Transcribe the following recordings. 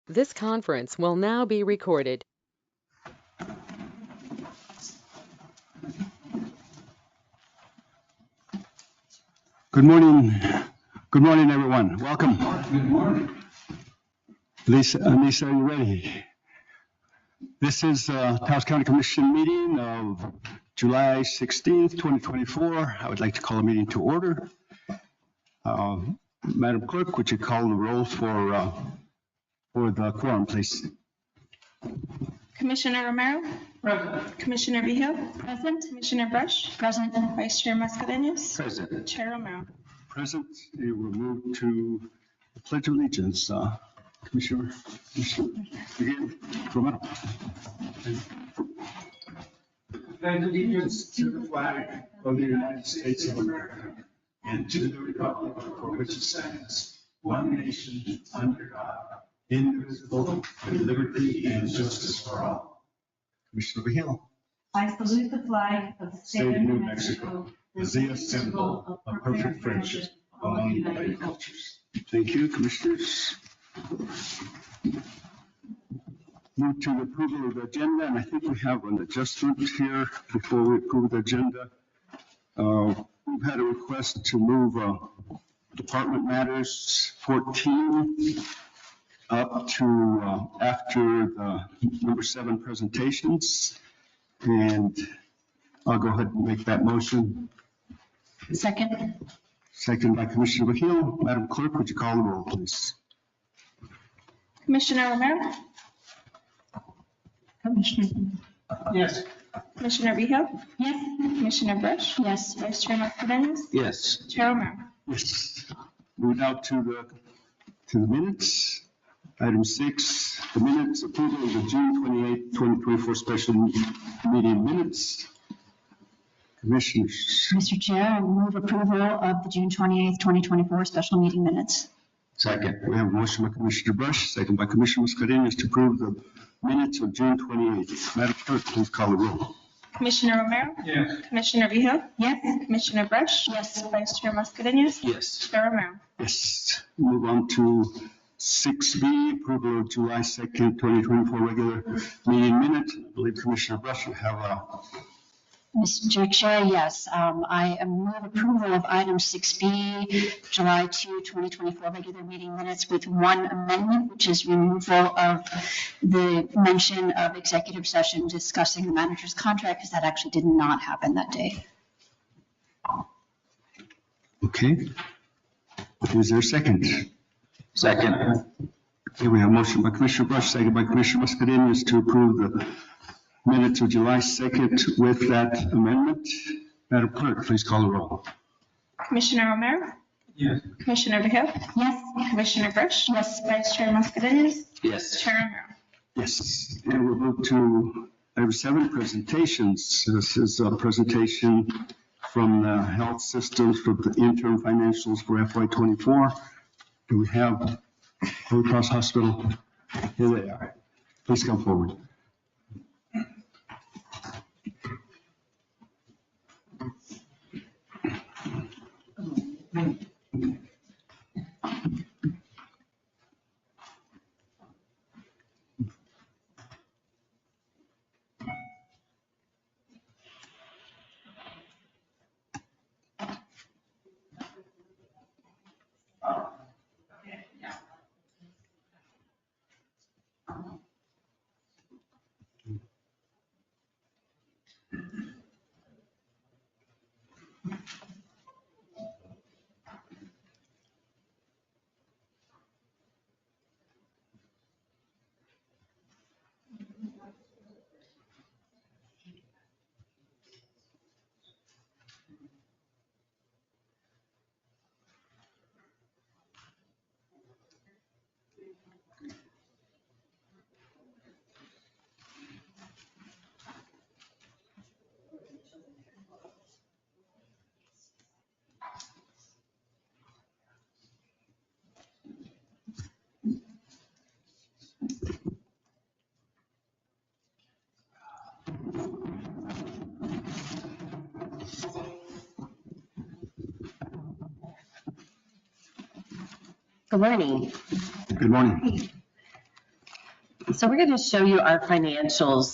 This conference will now be recorded. Good morning. Good morning, everyone. Welcome. Good morning. Lisa, are you ready? This is Taos County Commission meeting of July 16th, 2024. I would like to call a meeting to order. Madam Clerk, would you call the roll for the quorum, please? Commissioner Romero? Present. Commissioner Vigil? Present. Commissioner Brush? Present. Vice Chair Mascareñas? Present. Chair Romero? Present. We will move to the Pledge of Allegiance. Commissioner Romero. Pledge allegiance to the flag of the United States of America and to the republic for which it stands, one nation, under God, indivisible, with liberty and justice for all. Commissioner Vigil. I salute the flag of the state of New Mexico, the symbol of perfect friendship among united cultures. Thank you, Commissioners. Move to the approval of the agenda, and I think we have an adjustment here before we approve the agenda. We've had a request to move Department Matters 14 up to after the number 7 presentations, and I'll go ahead and make that motion. Second. Second by Commissioner Vigil. Madam Clerk, would you call the roll, please? Commissioner Romero? Commissioner. Yes. Commissioner Vigil? Yes. Commissioner Brush? Yes. Vice Chair Mascareñas? Yes. Chair Romero? Yes. Moving out to the minutes. Item 6, the minutes, approval of the June 28, 2024 special meeting minutes. Commissioners. Mr. Chair, I move approval of the June 28th, 2024 special meeting minutes. Second. We have a motion by Commissioner Brush, second by Commissioner Mascareñas to approve the minutes of June 28th. Madam Clerk, please call the roll. Commissioner Romero? Yes. Commissioner Vigil? Yes. Commissioner Brush? Yes. Vice Chair Mascareñas? Yes. Chair Romero? Yes. Move on to 6B, approval of July 2nd, 2024 regular meeting minutes. I believe Commissioner Brush will have a. Mr. Chair, yes. I move approval of item 6B, July 2, 2024 regular meeting minutes with one amendment, which is removal of the mention of executive session discussing the manager's contract, because that actually did not happen that day. Okay. Is there a second? Second. Okay, we have a motion by Commissioner Brush, second by Commissioner Mascareñas to approve the minutes of July 2nd with that amendment. Madam Clerk, please call the roll. Commissioner Romero? Yes. Commissioner Vigil? Yes. Commissioner Brush? Yes. Vice Chair Mascareñas? Yes. Chair Romero? Yes, and we'll move to item 7, presentations. This is a presentation from the health systems for the interim financials for FY24. Do we have Blue Cross Hospital? Here they are. Please come forward. Good morning. Good morning. So we're going to show you our financials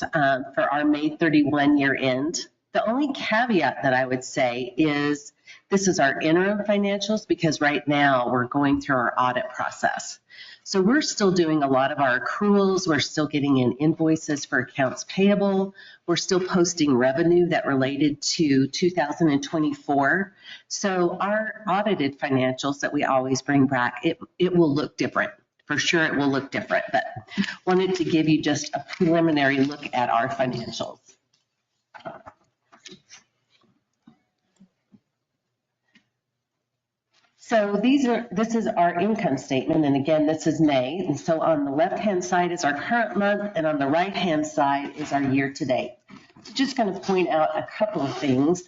for our May 31 year end. The only caveat that I would say is this is our interim financials because right now we're going through our audit process. So we're still doing a lot of our accruals. We're still getting in invoices for accounts payable. We're still posting revenue that related to 2024. So our audited financials that we always bring back, it will look different. For sure it will look different, but wanted to give you just a preliminary look at our financials. So this is our income statement, and again, this is May. And so on the left-hand side is our current month, and on the right-hand side is our year-to-date. So just going to point out a couple of things.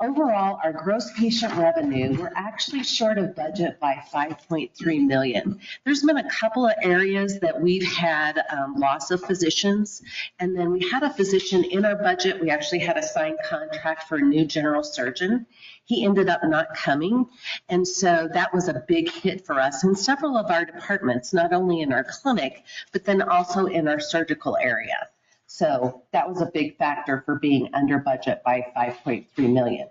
Overall, our gross patient revenue, we're actually short of budget by $5.3 million. There's been a couple of areas that we've had loss of physicians, and then we had a physician in our budget. We actually had a signed contract for a new general surgeon. He ended up not coming, and so that was a big hit for us in several of our departments, not only in our clinic, but then also in our surgical area. So that was a big factor for being under budget by $5.3 million.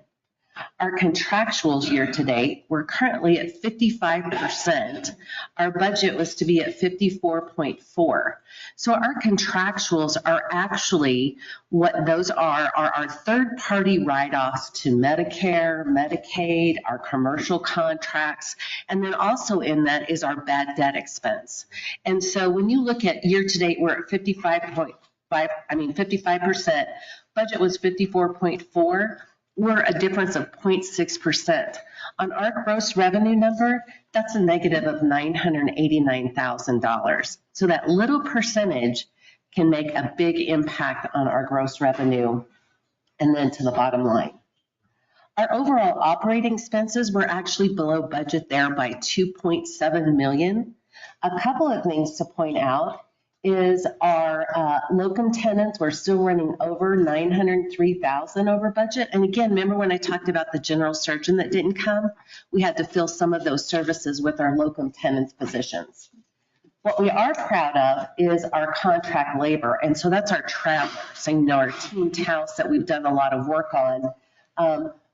Our contractuals year to date, we're currently at 55%. Our budget was to be at 54.4. So our contractuals are actually what those are our third-party write-offs to Medicare, Medicaid, our commercial contracts, and then also in that is our bad debt expense. And so when you look at year to date, we're at 55%. Budget was 54.4. We're a difference of 0.6%. On our gross revenue number, that's a negative of $989,000. So that little percentage can make a big impact on our gross revenue and then to the bottom line. Our overall operating expenses were actually below budget there by $2.7 million. A couple of things to point out is our locum tenens, we're still running over $903,000 over budget. And again, remember when I talked about the general surgeon that didn't come? We had to fill some of those services with our locum tenens positions. What we are proud of is our contract labor. And so that's our travelers, and our team Taos that we've done a lot of work on.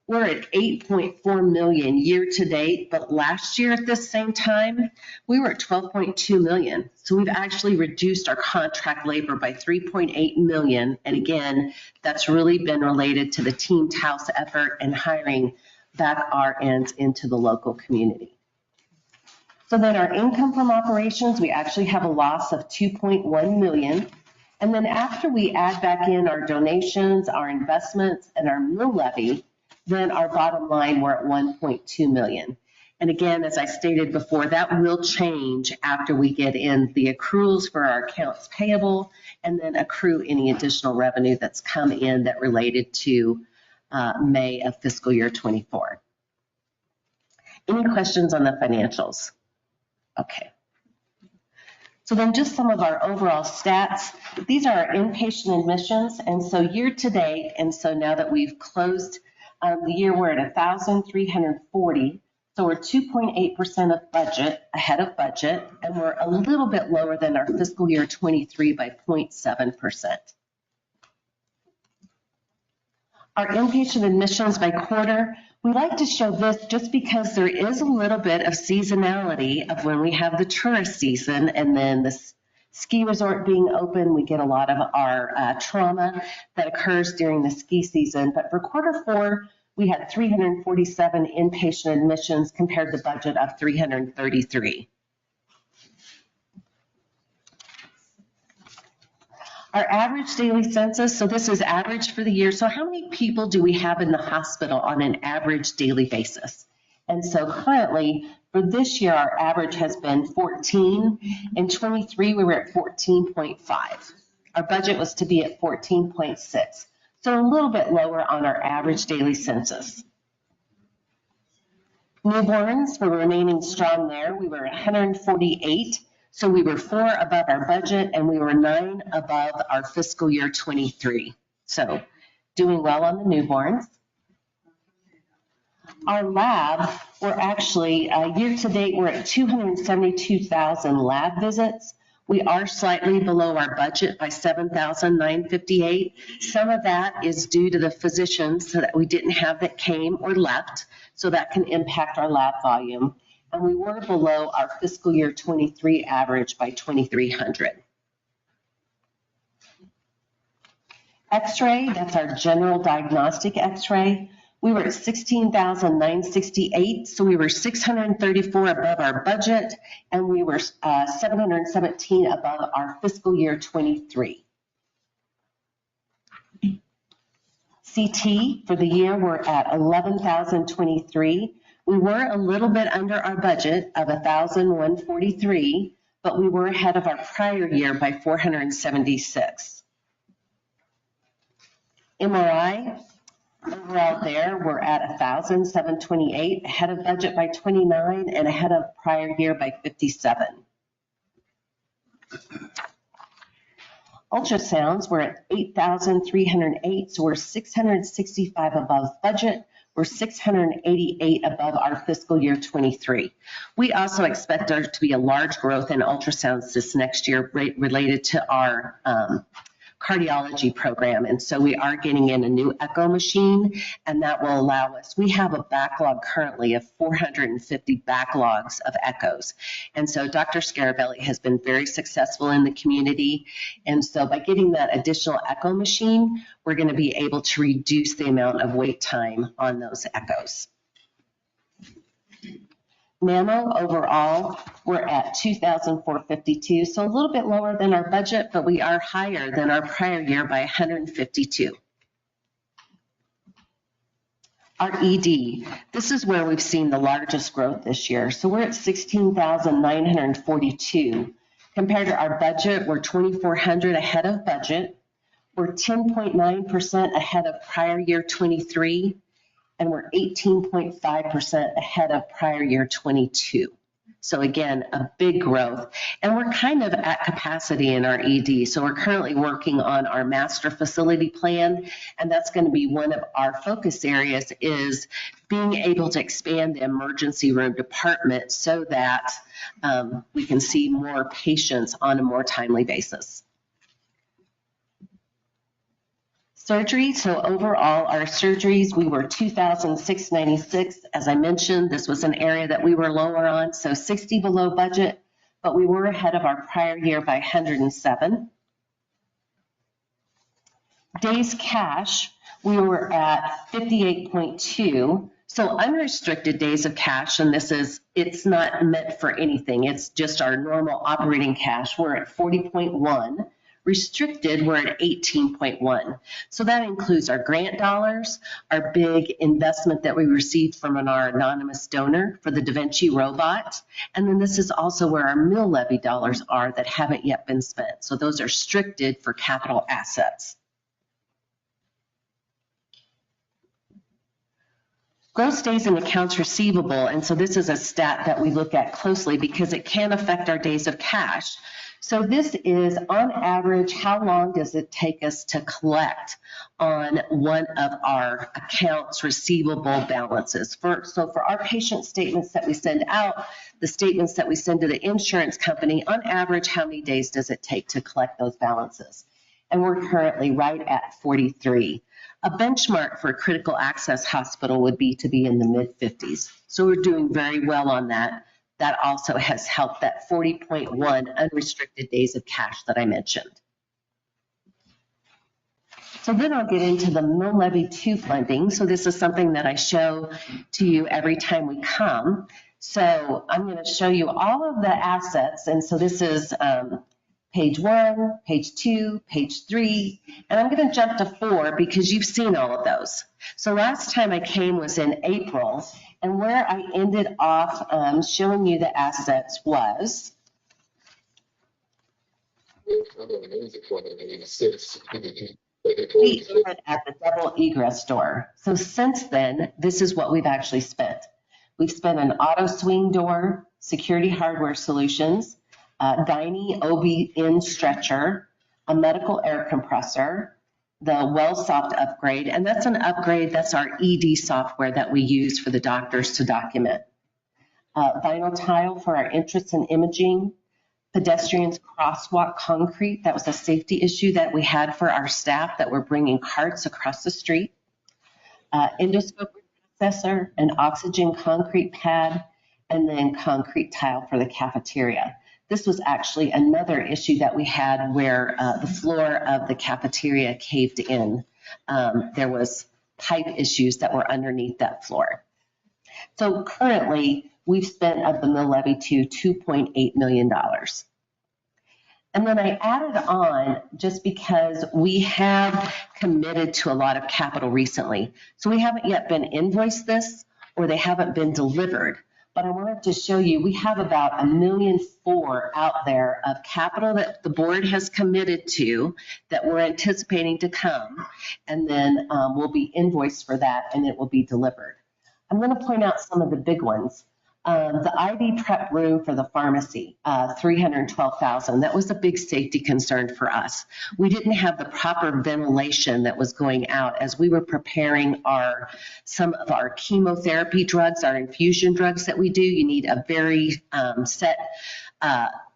We're at $8.4 million year to date, but last year at this same time, we were at $12.2 million. So we've actually reduced our contract labor by $3.8 million. And again, that's really been related to the Team Taos effort and hiring back RNs into the local community. So then our income from operations, we actually have a loss of $2.1 million. And then after we add back in our donations, our investments, and our mill levy, then our bottom line, we're at $1.2 million. And again, as I stated before, that will change after we get in the accruals for our accounts payable and then accrue any additional revenue that's come in that related to May of fiscal year 24. Any questions on the financials? Okay. So then just some of our overall stats. These are our inpatient admissions. And so year to date, and so now that we've closed the year, we're at 1,340. So we're 2.8% of budget, ahead of budget, and we're a little bit lower than our fiscal year 23 by 0.7%. Our inpatient admissions by quarter, we like to show this just because there is a little bit of seasonality of when we have the tourist season and then the ski resort being open. We get a lot of our trauma that occurs during the ski season. But for quarter four, we had 347 inpatient admissions compared to budget of 333. Our average daily census, so this is average for the year. So how many people do we have in the hospital on an average daily basis? And so currently for this year, our average has been 14. In 23, we were at 14.5. Our budget was to be at 14.6. So a little bit lower on our average daily census. Newborns were remaining strong there. We were 148. So we were 4 above our budget and we were 9 above our fiscal year 23. So doing well on the newborns. Our lab, we're actually, year to date, we're at 272,000 lab visits. We are slightly below our budget by $7,958. Some of that is due to the physicians that we didn't have that came or left, so that can impact our lab volume. And we were below our fiscal year 23 average by 2,300. X-ray, that's our general diagnostic X-ray. We were at 16,968, so we were 634 above our budget, and we were 717 above our fiscal year 23. CT for the year, we're at 11,023. We were a little bit under our budget of 1,143, but we were ahead of our prior year by 476. MRI, overall there, we're at 1,728, ahead of budget by 29 and ahead of prior year by 57. Ultrasounds, we're at 8,308, so we're 665 above budget. We're 688 above our fiscal year 23. We also expect there to be a large growth in ultrasounds this next year related to our cardiology program. And so we are getting in a new echo machine, and that will allow us, we have a backlog currently of 450 backlogs of echoes. And so Dr. Scarabelli has been very successful in the community. And so by getting that additional echo machine, we're going to be able to reduce the amount of wait time on those echoes. Mammo, overall, we're at 2,452, so a little bit lower than our budget, but we are higher than our prior year by 152. Our ED, this is where we've seen the largest growth this year. So we're at 16,942. Compared to our budget, we're 2,400 ahead of budget. We're 10.9% ahead of prior year 23. And we're 18.5% ahead of prior year 22. So again, a big growth. And we're kind of at capacity in our ED. So we're currently working on our master facility plan, and that's going to be one of our focus areas, is being able to expand the emergency room department so that we can see more patients on a more timely basis. Surgery, so overall our surgeries, we were 2,696. As I mentioned, this was an area that we were lower on, so 60 below budget, but we were ahead of our prior year by 107. Days cash, we were at 58.2. So unrestricted days of cash, and it's not meant for anything. It's just our normal operating cash. We're at 40.1. Restricted, we're at 18.1. So that includes our grant dollars, our big investment that we received from our anonymous donor for the Da Vinci robot. And then this is also where our mill levy dollars are that haven't yet been spent. So those are restricted for capital assets. Gross days in accounts receivable, and so this is a stat that we look at closely because it can affect our days of cash. So this is, on average, how long does it take us to collect on one of our accounts receivable balances? So for our patient statements that we send out, the statements that we send to the insurance company, on average, how many days does it take to collect those balances? And we're currently right at 43. A benchmark for a critical access hospital would be to be in the mid-50s. So we're doing very well on that. That also has helped that 40.1 unrestricted days of cash that I mentioned. So then I'll get into the mill levy 2 funding. So this is something that I show to you every time we come. So I'm going to show you all of the assets. And so this is page 1, page 2, page 3, and I'm going to jump to 4 because you've seen all of those. So last time I came was in April, and where I ended off showing you the assets was we ended at the double egress door. So since then, this is what we've actually spent. We've spent an auto swing door, security hardware solutions, gynae OB-in stretcher, a medical air compressor, the WellSoft upgrade, and that's an upgrade, that's our ED software that we use for the doctors to document. Vinyl tile for our entrance and imaging, pedestrians crosswalk concrete. That was a safety issue that we had for our staff that were bringing carts across the street. Endoscope processor, an oxygen concrete pad, and then concrete tile for the cafeteria. This was actually another issue that we had where the floor of the cafeteria caved in. There was pipe issues that were underneath that floor. So currently, we've spent of the mill levy to $2.8 million. And then I added on just because we have committed to a lot of capital recently. So we haven't yet been invoiced this or they haven't been delivered. But I wanted to show you, we have about $1.4 million out there of capital that the board has committed to that we're anticipating to come. And then we'll be invoiced for that and it will be delivered. I'm going to point out some of the big ones. The IV prep room for the pharmacy, $312,000. That was a big safety concern for us. We didn't have the proper ventilation that was going out as we were preparing some of our chemotherapy drugs, our infusion drugs that we do. You need a very set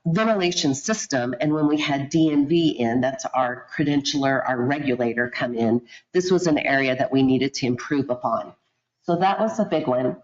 ventilation system. And when we had DNV in, that's our credentialer, our regulator come in, this was an area that we needed to improve upon. So that was a big one.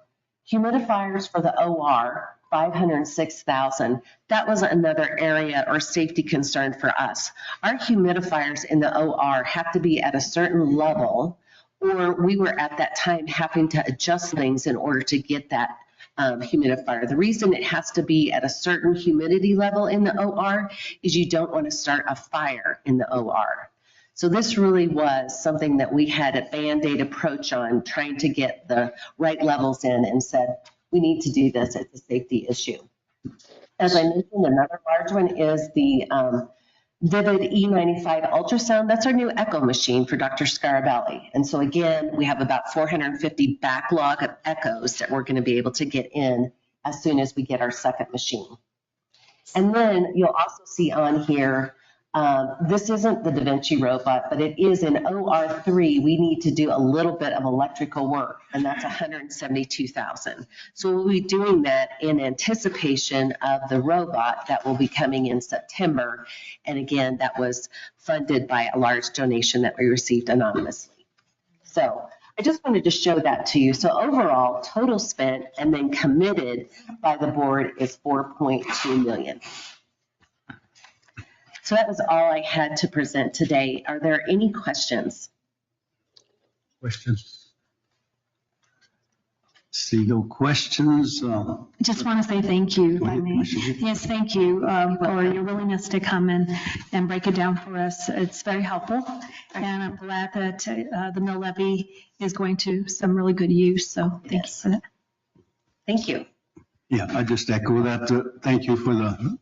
Humidifiers for the OR, $506,000. That was another area or safety concern for us. Our humidifiers in the OR have to be at a certain level, or we were at that time having to adjust things in order to get that humidifier. The reason it has to be at a certain humidity level in the OR is you don't want to start a fire in the OR. So this really was something that we had a Band-Aid approach on, trying to get the right levels in and said, we need to do this. It's a safety issue. As I mentioned, another large one is the Vivid E95 ultrasound. That's our new echo machine for Dr. Scarabelli. And so again, we have about 450 backlog of echoes that we're going to be able to get in as soon as we get our second machine. And then you'll also see on here, this isn't the Da Vinci robot, but it is in OR3. We need to do a little bit of electrical work, and that's $172,000. So we'll be doing that in anticipation of the robot that will be coming in September. And again, that was funded by a large donation that we received anonymously. So I just wanted to show that to you. So overall, total spent and then committed by the board is $4.2 million. So that was all I had to present today. Are there any questions? Questions? See no questions. Just want to say thank you, if Go I ahead, may. Commissioner. Yes, thank you for your willingness to come and break it down for us. It's very helpful. And I'm glad that the mill levy is going to some really good use. So thank you for that. Thank you. Yeah, I just echo that. Thank you for the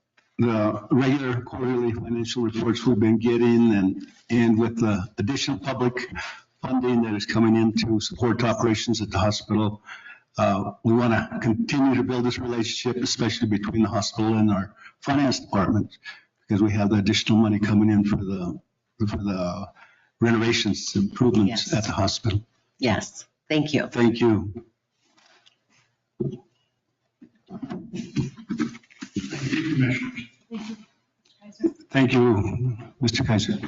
regular quarterly financial reports we've been getting and with the additional public funding that is coming in to support operations at the hospital. We want to continue to build this relationship, especially between the hospital and our finance department, because we have the additional money coming in for the renovations, improvements Yes. at the hospital. Yes, thank you. Thank you. Thank you, Mr. Kaiser.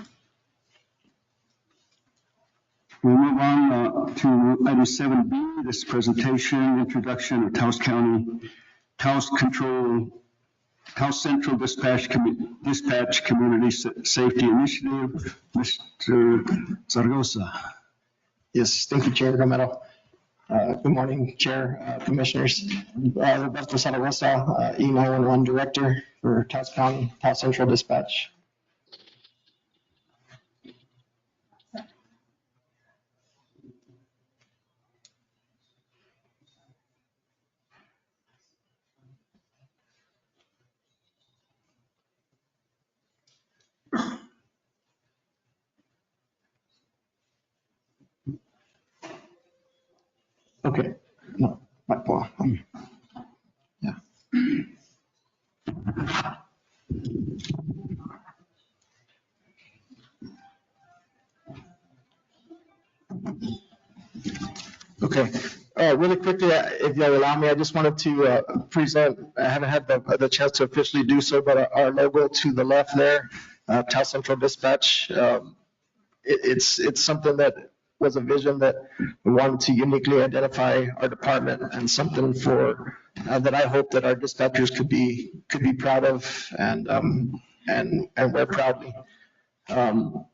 We'll move on to item 7B, this presentation, introduction of Taos Central Dispatch Community Safety Initiative. Mr. Zaragoza. Yes, thank you, Chair Romero. Good morning, Chair, Commissioners. Roberto Zaragoza, E911 Director for Taos County, Taos Central Dispatch. Okay, no, back for, yeah. Okay, Really quickly, if you'll allow me, I just wanted to present, I haven't had the chance to officially do so, but our logo to the left there, Taos Central Dispatch, it's something that was a vision that we wanted to uniquely identify our department and something for, that I hope that our dispatchers could be proud of and wear proudly.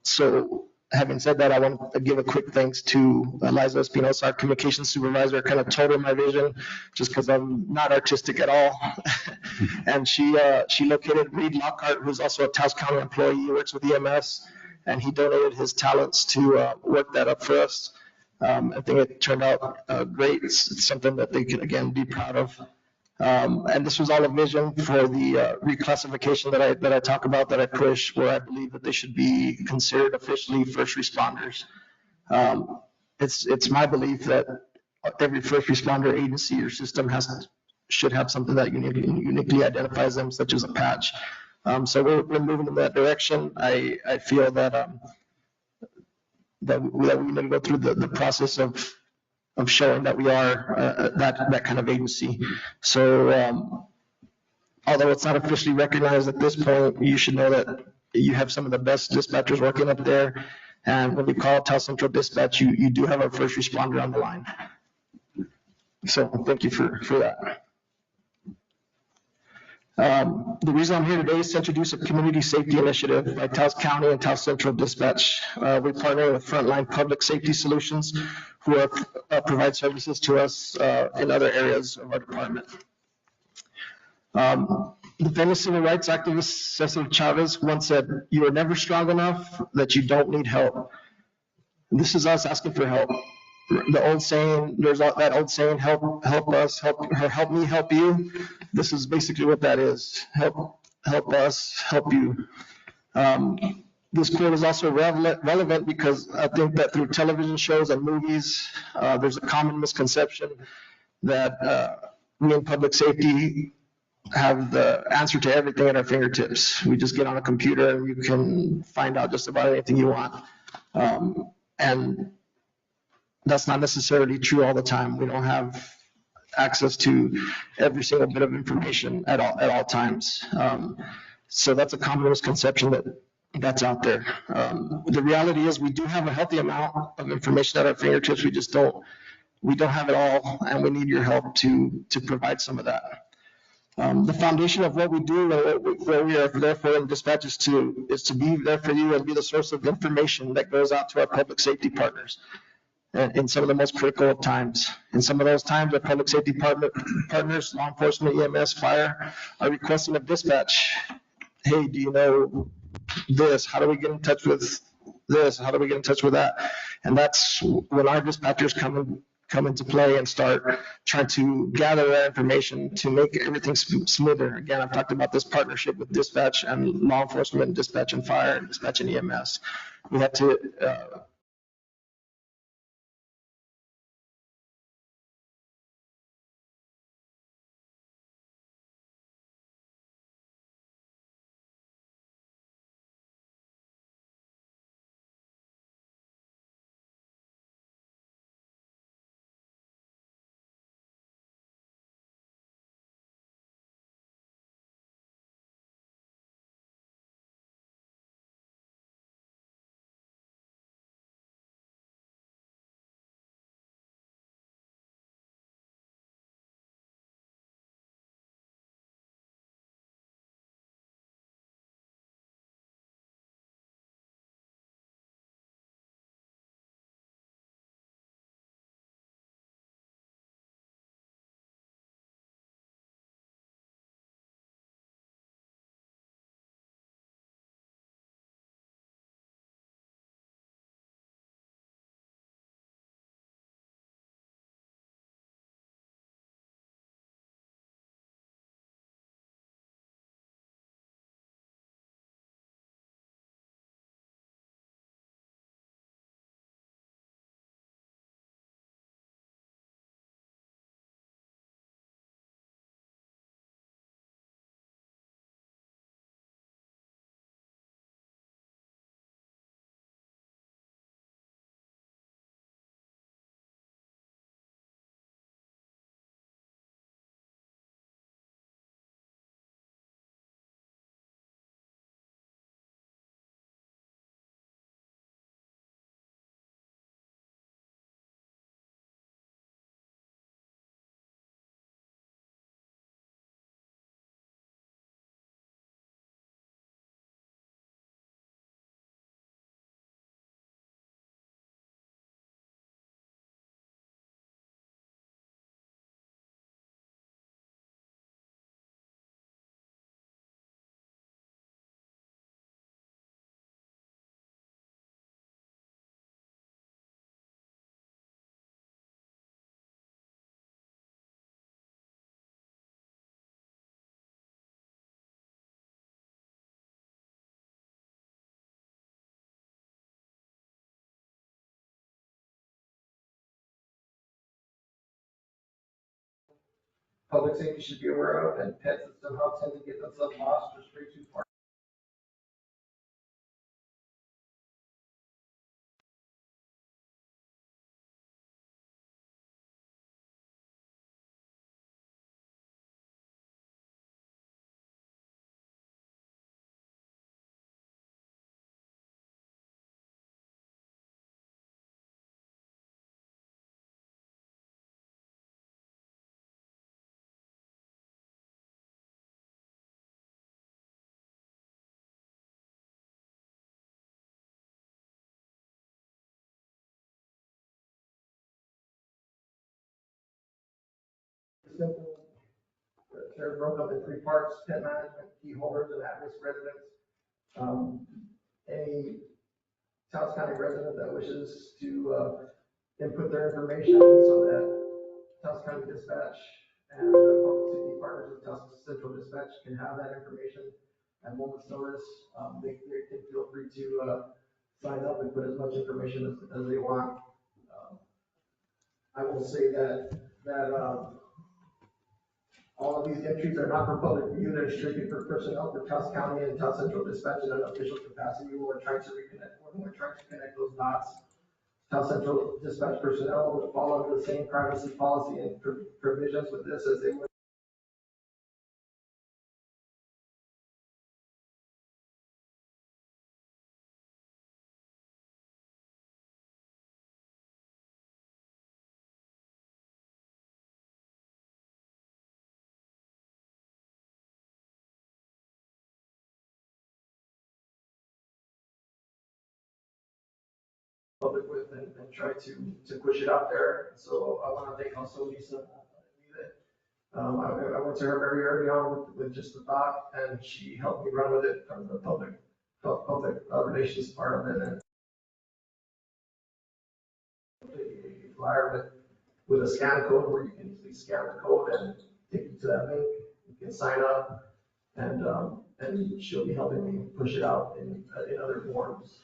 So having said that, I want to give a quick thanks to Eliza Espinosa, our communications supervisor, kind of told her my vision just because I'm not artistic at all. And she located Reed Lockhart, who's also a Taos County employee, he works with EMS, and he donated his talents to work that up for us. I think it turned out great. It's something that they can, again, be proud of. And this was all a vision for the reclassification that I talk about, that I push, where I believe that they should be considered officially first responders. It's my belief that every first responder agency or system should have something that uniquely identifies them, such as a patch. So we're moving in that direction. I feel that we need to go through the process of showing that we are that kind of agency. So although it's not officially recognized at this point, you should know that you have some of the best dispatchers working up there. And when we call Taos Central Dispatch, you do have a first responder on the line. So thank you for that. The reason I'm here today is to introduce a community safety initiative by Taos County and Taos Central Dispatch. We partner with Frontline Public Safety Solutions, who provide services to us in other areas of our department. The famous civil rights activist Cesar Chavez once said, "You are never strong enough that you don't need help." This is us asking for help. The old saying, there's that old saying, help us, help me, help you. This is basically what that is. Help us, help you. This quote is also relevant because I think that through television shows and movies, there's a common misconception that we in public safety have the answer to everything at our fingertips. We just get on a computer and you can find out just about anything you want. And that's not necessarily true all the time. We don't have access to every single bit of information at all times. So that's a common misconception that's out there. The reality is we do have a healthy amount of information at our fingertips. We don't have it all, and we need your help to provide some of that. The foundation of what we do and what we are there for in dispatch is to be there for you and be the source of information that goes out to our public safety partners in some of the most critical of times. In some of those times, our public safety partners, law enforcement, EMS, fire, are requesting of dispatch, hey, do you know this? How do we get in touch with this? How do we get in touch with that? And that's when our dispatchers come into play and start trying to gather that information to make everything smoother. Again, I've talked about this partnership with dispatch and law enforcement, dispatch and fire, and dispatch and EMS. We have to public safety should be aware of, and pets that somehow tend to get themselves lost or stray too far. Simple, they're broken up in three parts: pet management, key holders, and at-risk residents. Any Taos County resident that wishes to input their information so that Taos County Dispatch and the public safety partners of Taos Central Dispatch can have that information at moment's notice. They can feel free to sign up and put as much information as they want. I will say that all of these entries are not for public view, they're strictly for personnel for Taos County and Taos Central Dispatch in an official capacity when we're trying to connect those dots. Taos Central Dispatch personnel would fall under the same privacy policy and provisions with this as they would. Public with and try to push it out there. So I want to thank also Lisa. I went to her very early on with just the thought, and she helped me run with it from the public relations part of it. And a flyer with a scan code where you can easily scan the code and take you to that link. You can sign up, and she'll be helping me push it out in other forms.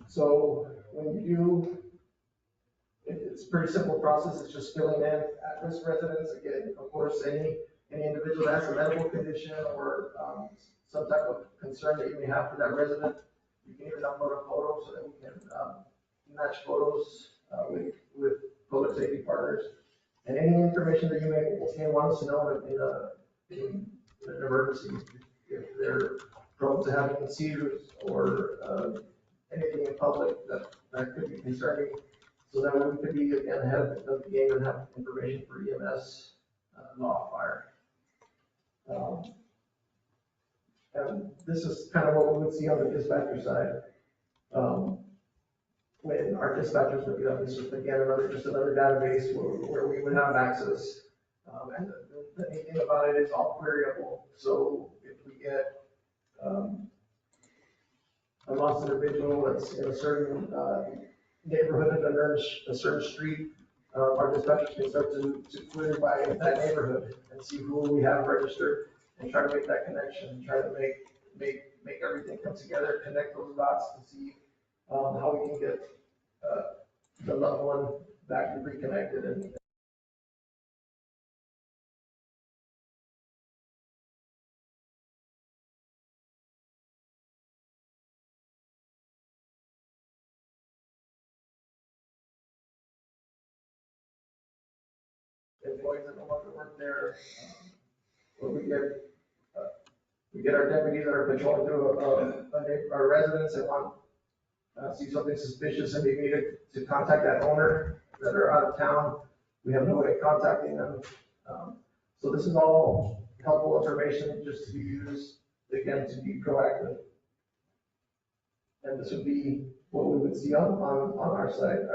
So when you do, it's a pretty simple process. It's just filling in at-risk residents. Again, of course, any individual that has a medical condition or some type of concern that you may have for that resident, you can even upload a photo so that we can match photos with public safety partners. And any information that you may want us to know in an emergency, if they're prone to having seizures or anything in public that could be concerning, so that we could be again ahead of the game and have information for EMS, law, fire. And this is kind of what we would see on the dispatcher side. When our dispatchers would be up, this is again just another database where we would have access. And the neat thing about it is all queryable. So if we get a lost individual that's in a certain neighborhood under a certain street, our dispatchers can start to query by that neighborhood and see who we have registered and try to make that connection, try to make everything come together, connect those dots to see how we can get the loved one back and reconnected. And employees that no longer work there, where we get our deputies that are patrolling through our residents and want see something suspicious and they need to contact that owner that are out of town. We have no way of contacting them. So this is all helpful information just to be used, again, to be proactive. And this would be what we would see on our side,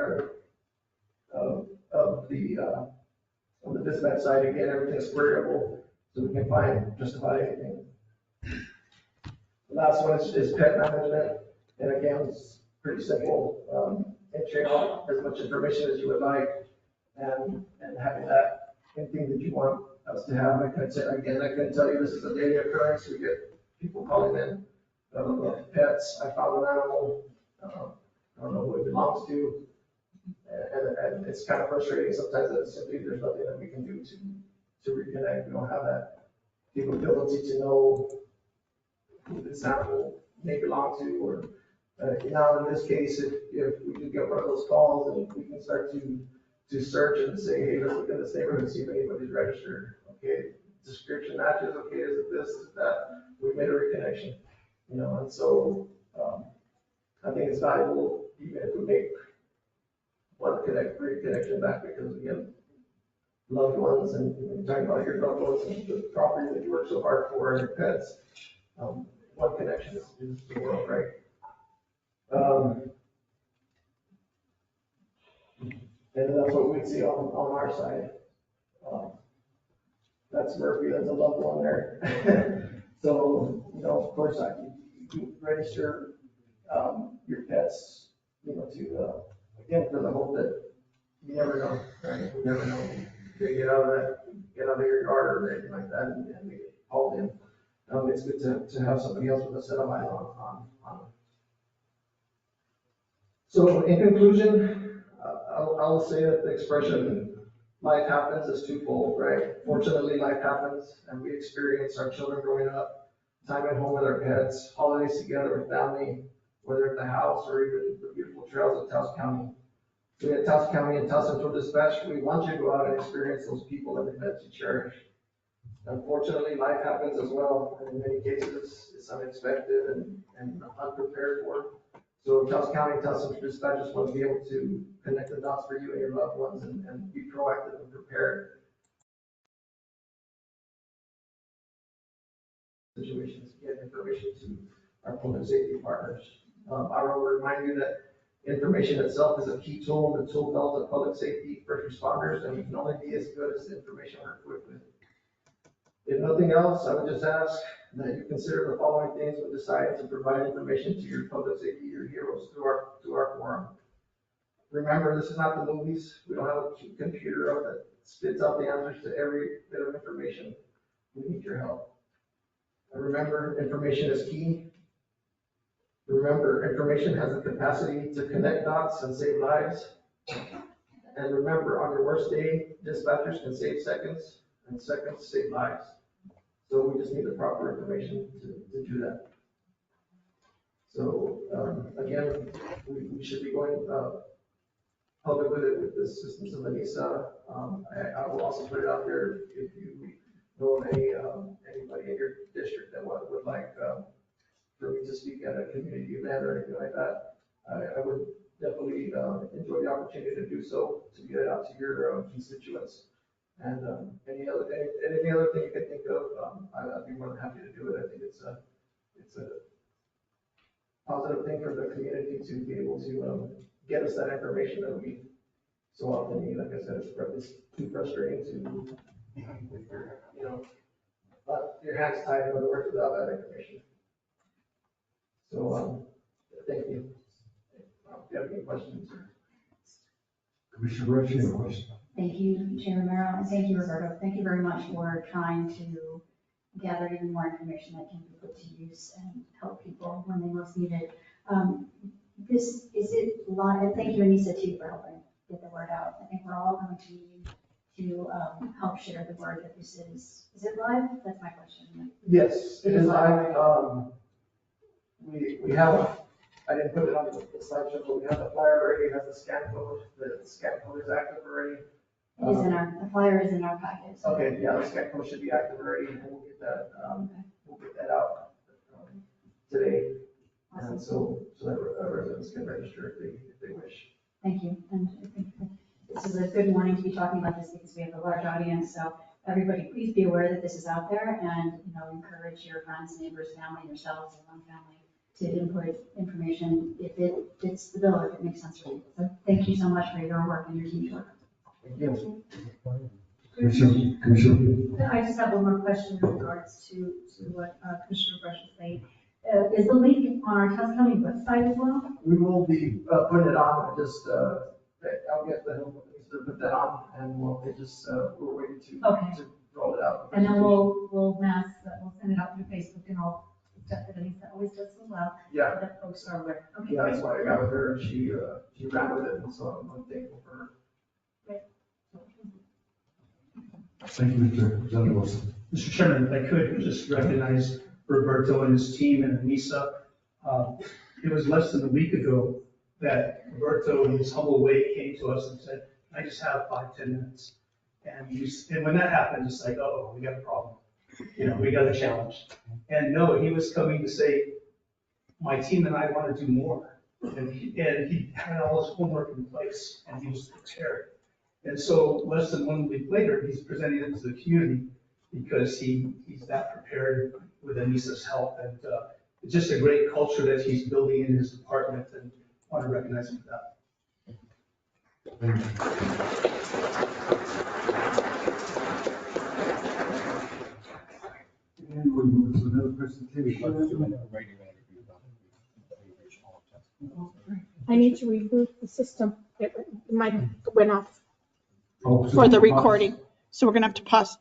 on the dispatch side. Again, everything's queryable, so we can find just about anything. The last one is pet management. And again, it's pretty simple. Entering all as much information as you would like and having that anything that you want us to have. I can tell you this is a daily occurrence. We get people calling in pets. I found an animal. I don't know who it belongs to, And it's kind of frustrating sometimes that simply there's nothing that we can do to reconnect. We don't have that capability to know who this animal may belong to, or, in this case, if we do get one of those calls, and we can start to search and say, hey, let's look in this neighborhood and see if anybody's registered. Okay, description matches, okay, is it this, is it that? We made a reconnection, and so, I think it's valuable even if we make one reconnection back, because again, loved ones, and you're talking about your loved ones and the property that you work so hard for and your pets. One connection is the world, right? And that's what we see on our side. That's Murphy, that's a loved one there. So, of course, you register, your pets, to, again, for the hope that you never know, right? You never know. They get out of your yard or anything like that, and they get hauled in. It's good to have somebody else with a set of eyes on them. So in conclusion, I'll say that the expression life happens is twofold, right? Fortunately, life happens, and we experience our children growing up, time at home with our pets, holidays together with family, whether at the house or even the beautiful trails of Taos County. We at Taos County and Taos Central Dispatch, we want you to go out and experience those people and the pets you cherish. Unfortunately, life happens as well, and in many cases, it's unexpected and unprepared for. So Taos County and Taos Central Dispatch just want to be able to connect the dots for you and your loved ones and be proactive and prepared situations, get information to our public safety partners. I will remind you that information itself is a key tool in the tool belt of public safety first responders, and we can only be as good as the information we're equipped with. If nothing else, I would just ask that you consider the following things when deciding to provide information to your public safety, your heroes through our forum. Remember, this is not the movies. We don't have a computer that spits out the answers to every bit of information. We need your help. And remember, information is key. Remember, information has the capacity to connect dots and save lives. And remember, on your worst day, dispatchers can save seconds, and seconds save lives. So we just need the proper information to do that. So, again, we should be going, public with it with the assistance of Anissa. I will also put it out there if you know of anybody in your district that would like, for me to speak at a community event or anything like that. I would definitely, enjoy the opportunity to do so, to get it out to your constituents. And anything other thing you can think of, I'd be more than happy to do it. I think it's a positive thing for the community to be able to get us that information that we so often need. Like I said, it's too frustrating to, your hands tied in other words without that information. So thank you. If you have any questions. Commissioner Rush, you have a question? Thank you, Chair Romero, and thank you, Roberto. Thank you very much for trying to gather even more information that can be put to use and help people when they most need it. This, is it live? And thank you, Anissa, too, for helping get the word out. I think we're all going to need to help share the word that this is it live? That's my question. Yes, it is live. We have, I didn't put it on the slideshow, but we have the flyer already, it has the scan code. The scan code is active already. It is in the flyer is in our packet. So. Okay, yeah, the scan code should be active already, and we'll get that, out today. Awesome. And so that residents can register if they wish. Thank you. And I think this is a good morning to be talking about this because we have a large audience. So everybody, please be aware that this is out there, and encourage your friends, neighbors, family, yourselves, and one family to input information if it fits the bill, if it makes sense for you. So thank you so much for your work and your team's work. Thank you. Commissioner. I just have one more question in regards to what Commissioner Brush was saying. Is the link on our Taos County website as well? We will be putting it on, just, I'll get the help to put that on, and we're waiting to roll it out. And then we'll send it out through Facebook and all. Denise always does so well, Yeah, that folks are aware. Okay, yeah, that's great. why I got with her, and she ran with it, and so I'm thankful for her. Thank you, Mr. Representative Wilson. Mr. Chairman, if I could just recognize Roberto and his team and Anissa. It was less than a week ago that Roberto, in his humble way, came to us and said, I just have 5, 10 minutes. And when that happened, it's like, oh, we got a problem. We got a challenge. And no, he was coming to say, my team and I want to do more. And he had all his homework in place, and he was prepared. And so less than 1 week later, he's presenting it to the community because he's that prepared with Anissa's help. And it's just a great culture that he's building in his department, and I want to recognize him for that. And we move to another presentation. I need to reboot the system. It might went off Oh, so for the we pause. recording. So we're gonna have to pause.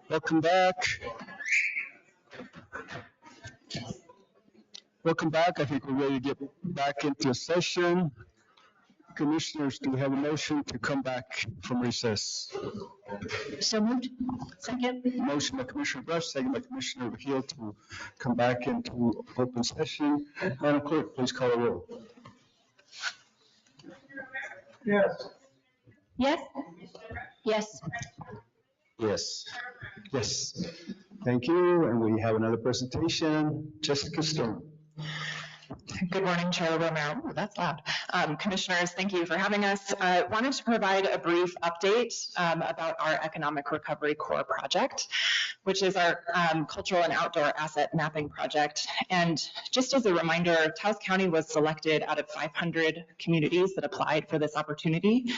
Welcome back. Welcome back. I think we're ready to get back into session. Commissioners, do we have a motion to come back from recess? So moved. Second. Motion by Commissioner Brush, second by Commissioner Hill to come back into open session. Madam Clerk, please call the roll. Yes. Yes. Yes. Yes. Yes. Thank you. And we have another presentation. Jessica Stone. Good morning, Chair Romero. That's loud. Commissioners, thank you for having us. I wanted to provide a brief update about our Economic Recovery Core project, which is our cultural and outdoor asset mapping project. And just as a reminder, Taos County was selected out of 500 communities that applied for this opportunity.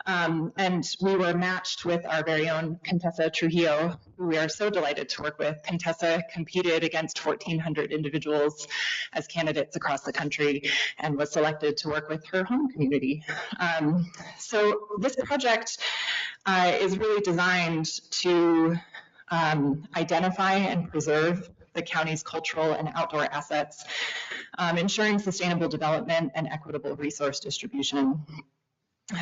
And we were matched with our very own Contessa Trujillo, who we are so delighted to work with. Contessa competed against 1,400 individuals as candidates across the country and was selected to work with her home community. So this project is really designed to identify and preserve the county's cultural and outdoor assets, ensuring sustainable development and equitable resource distribution.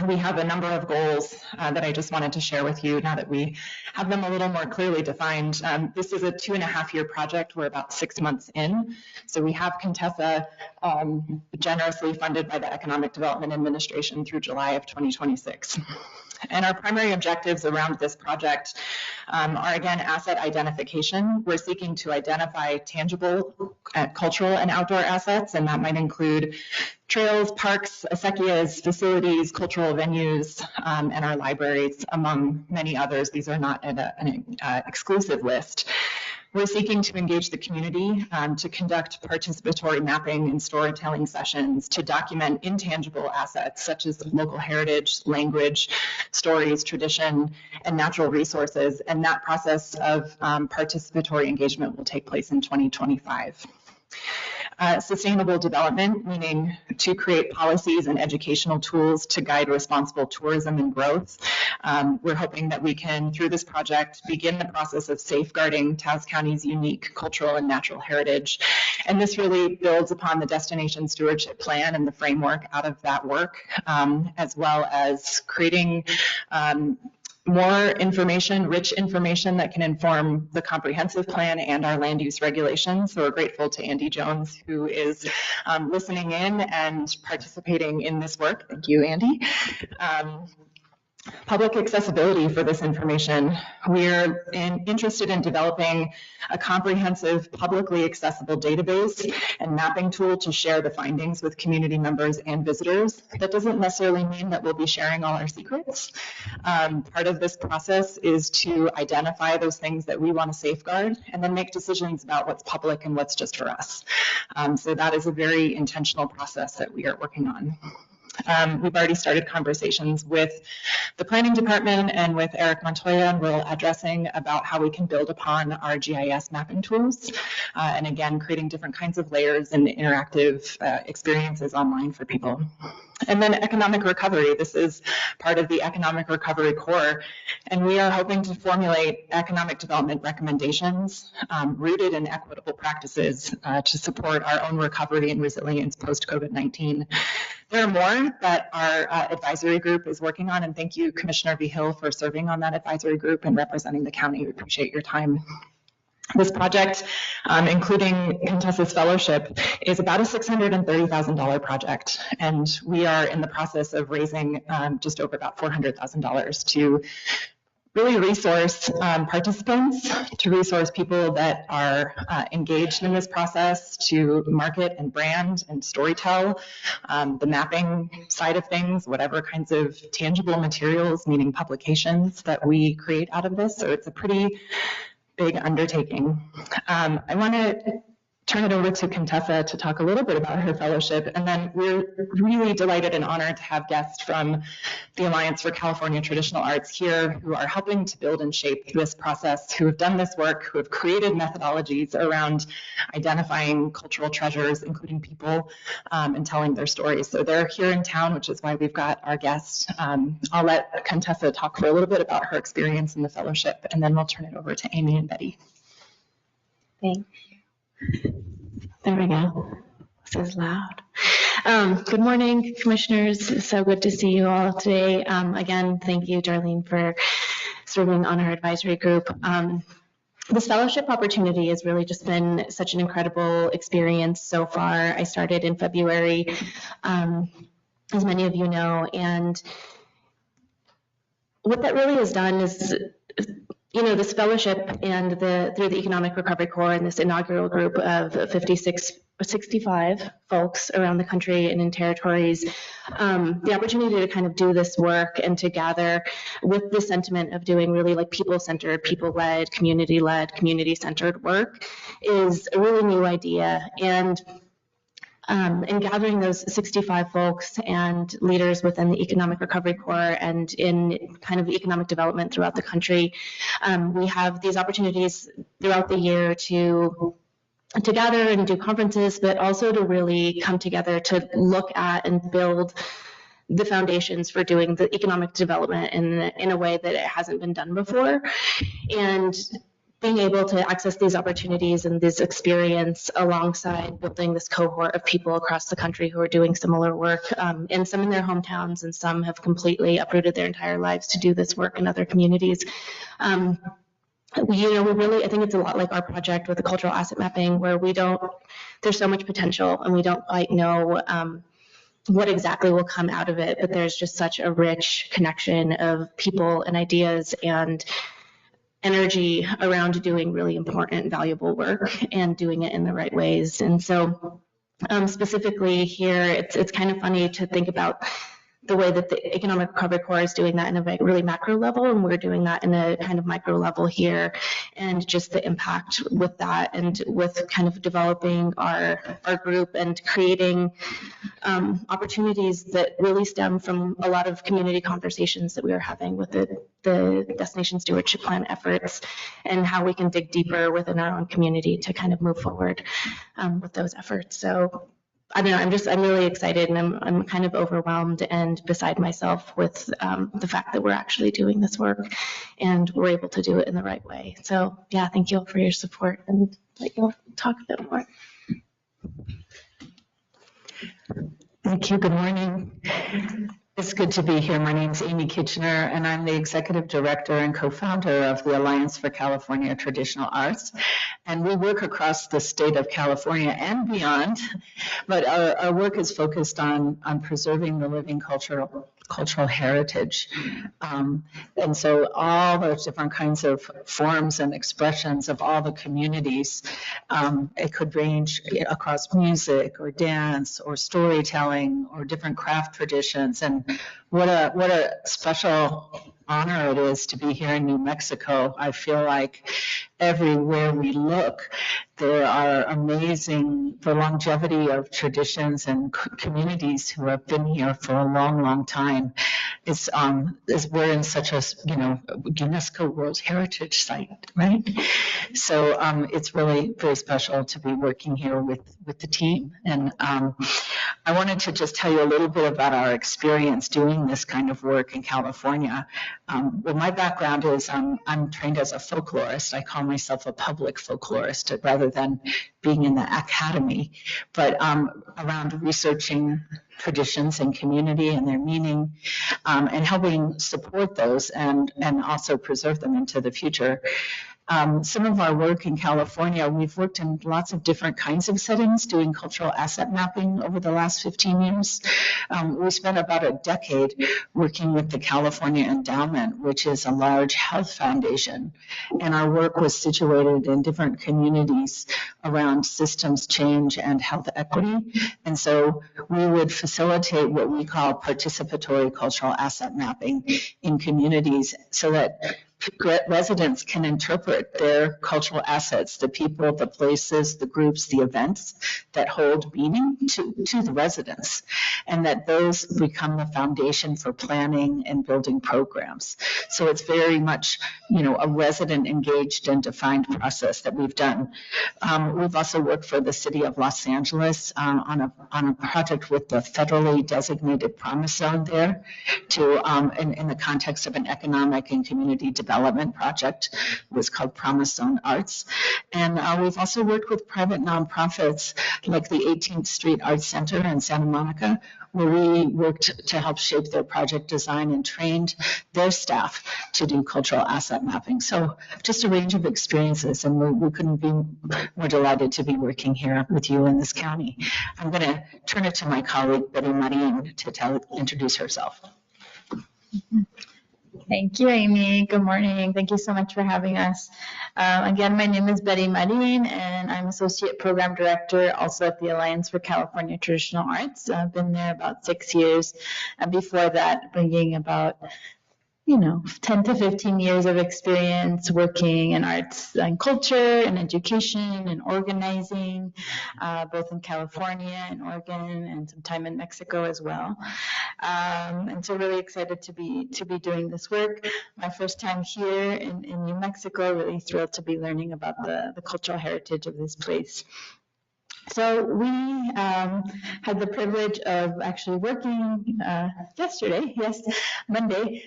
We have a number of goals that I just wanted to share with you now that we have them a little more clearly defined. This is a 2.5-year project. We're about 6 months in. So we have Contessa generously funded by the Economic Development Administration through July of 2026. And our primary objectives around this project are, again, asset identification. We're seeking to identify tangible cultural and outdoor assets, and that might include trails, parks, acequias, facilities, cultural venues, and our libraries, among many others. These are not an exclusive list. We're seeking to engage the community to conduct participatory mapping and storytelling sessions to document intangible assets such as local heritage, language, stories, tradition, and natural resources. And that process of participatory engagement will take place in 2025. Sustainable development, meaning to create policies and educational tools to guide responsible tourism and growth. We're hoping that we can, through this project, begin the process of safeguarding Taos County's unique cultural and natural heritage. And this really builds upon the Destination Stewardship Plan and the framework out of that work, as well as creating more information, rich information that can inform the comprehensive plan and our land use regulations. So we're grateful to Andy Jones, who is listening in and participating in this work. Thank you, Andy. Public accessibility for this information. We're interested in developing a comprehensive, publicly accessible database and mapping tool to share the findings with community members and visitors. That doesn't necessarily mean that we'll be sharing all our secrets. Part of this process is to identify those things that we want to safeguard and then make decisions about what's public and what's just for us. So that is a very intentional process that we are working on. We've already started conversations with the planning department and with Eric Montoya and Rural Addressing about how we can build upon our GIS mapping tools, and again, creating different kinds of layers and interactive experiences online for people. And then economic recovery. This is part of the Economic Recovery Core, and we are hoping to formulate economic development recommendations rooted in equitable practices to support our own recovery and resilience post-COVID-19. There are more that our advisory group is working on, and thank you, Commissioner V. Hill, for serving on that advisory group and representing the county. We appreciate your time. This project, including Contessa's fellowship, is about a $630,000 project, and we are in the process of raising just over about $400,000 to really resource participants, to resource people that are engaged in this process, to market and brand and storytell the mapping side of things, whatever kinds of tangible materials, meaning publications, that we create out of this. So it's a pretty big undertaking. I want to turn it over to Contessa to talk a little bit about her fellowship. And then we're really delighted and honored to have guests from the Alliance for California Traditional Arts here who are helping to build and shape this process, who have done this work, who have created methodologies around identifying cultural treasures, including people, and telling their stories. So they're here in town, which is why we've got our guests. I'll let Contessa talk for a little bit about her experience in the fellowship, and then we'll turn it over to Amy and Betty. Thank you. There we go. This is loud. Good morning, commissioners. It's so good to see you all today. Again, thank you, Darlene, for serving on our advisory group. This fellowship opportunity has really just been such an incredible experience so far. I started in February, as many of you know, and what that really has done is, this fellowship and through the Economic Recovery Corps and this inaugural group of 65 folks around the country and in territories, the opportunity to kind of do this work and to gather with the sentiment of doing really like people-centered, people-led, community-centered work is a really new idea. And gathering those 65 folks and leaders within the Economic Recovery Corps and in kind of economic development throughout the country, we have these opportunities throughout the year to gather and do conferences, but also to really come together to look at and build the foundations for doing the economic development in a way that it hasn't been done before. And being able to access these opportunities and this experience alongside building this cohort of people across the country who are doing similar work, and some in their hometowns and some have completely uprooted their entire lives to do this work in other communities. We really, I think it's a lot like our project with the cultural asset mapping, where there's so much potential and we don't quite know what exactly will come out of it, but there's just such a rich connection of people and ideas and energy around doing really important, valuable work and doing it in the right ways. And so specifically here, it's kind of funny to think about the way that the Economic Recovery Corps is doing that in a really macro level, and we're doing that in a kind of micro level here, and just the impact with that and with kind of developing our group and creating opportunities that really stem from a lot of community conversations that we are having with the Destination Stewardship Plan efforts and how we can dig deeper within our own community to kind of move forward with those efforts. So I don't know, I'm really excited, and I'm kind of overwhelmed and beside myself with the fact that we're actually doing this work and we're able to do it in the right way. So yeah, thank you all for your support, and you'll talk a bit more. Thank you. Good morning. It's good to be here. My name is Amy Kitchener, and I'm the Executive Director and co-founder of the Alliance for California Traditional Arts. And we work across the state of California and beyond, but our work is focused on preserving the living cultural heritage. And so all those different kinds of forms and expressions of all the communities, it could range across music or dance or storytelling or different craft traditions. And what a special honor it is to be here in New Mexico. I feel like everywhere we look, there are the longevity of traditions and communities who have been here for a long, long time. We're in such a, UNESCO World Heritage Site, right? So it's really very special to be working here with the team. And I wanted to just tell you a little bit about our experience doing this kind of work in California. Well, my background is I'm trained as a folklorist. I call myself a public folklorist rather than being in the academy, but around researching traditions and community and their meaning, and helping support those and also preserve them into the future. Some of our work in California, we've worked in lots of different kinds of settings doing cultural asset mapping over the last 15 years. We spent about a decade working with the California Endowment, which is a large health foundation. And our work was situated in different communities around systems change and health equity. And so we would facilitate what we call participatory cultural asset mapping in communities so that residents can interpret their cultural assets, the people, the places, the groups, the events that hold meaning to the residents, and that those become the foundation for planning and building programs. So it's very much, a resident engaged and defined process that we've done. We've also worked for the city of Los Angeles on a project with the federally designated Promise Zone there in the context of an economic and community development project. It was called Promise Zone Arts. And we've also worked with private nonprofits like the 18th Street Arts Center in Santa Monica, where we worked to help shape their project design and trained their staff to do cultural asset mapping. So just a range of experiences, and we couldn't be more delighted to be working here with you in this county. I'm going to turn it to my colleague, Betty Marin, to introduce herself. Thank you, Amy. Good morning. Thank you so much for having us. Again, my name is Betty Marin, and I'm Associate Program Director also at the Alliance for California Traditional Arts. I've been there about 6 years, and before that, bringing about 10 to 15 years of experience working in arts and culture and education and organizing, both in California and Oregon and some time in Mexico as well. And so really excited to be doing this work. My first time here in New Mexico, really thrilled to be learning about the cultural heritage of this place. So we had the privilege of actually working yesterday, Monday,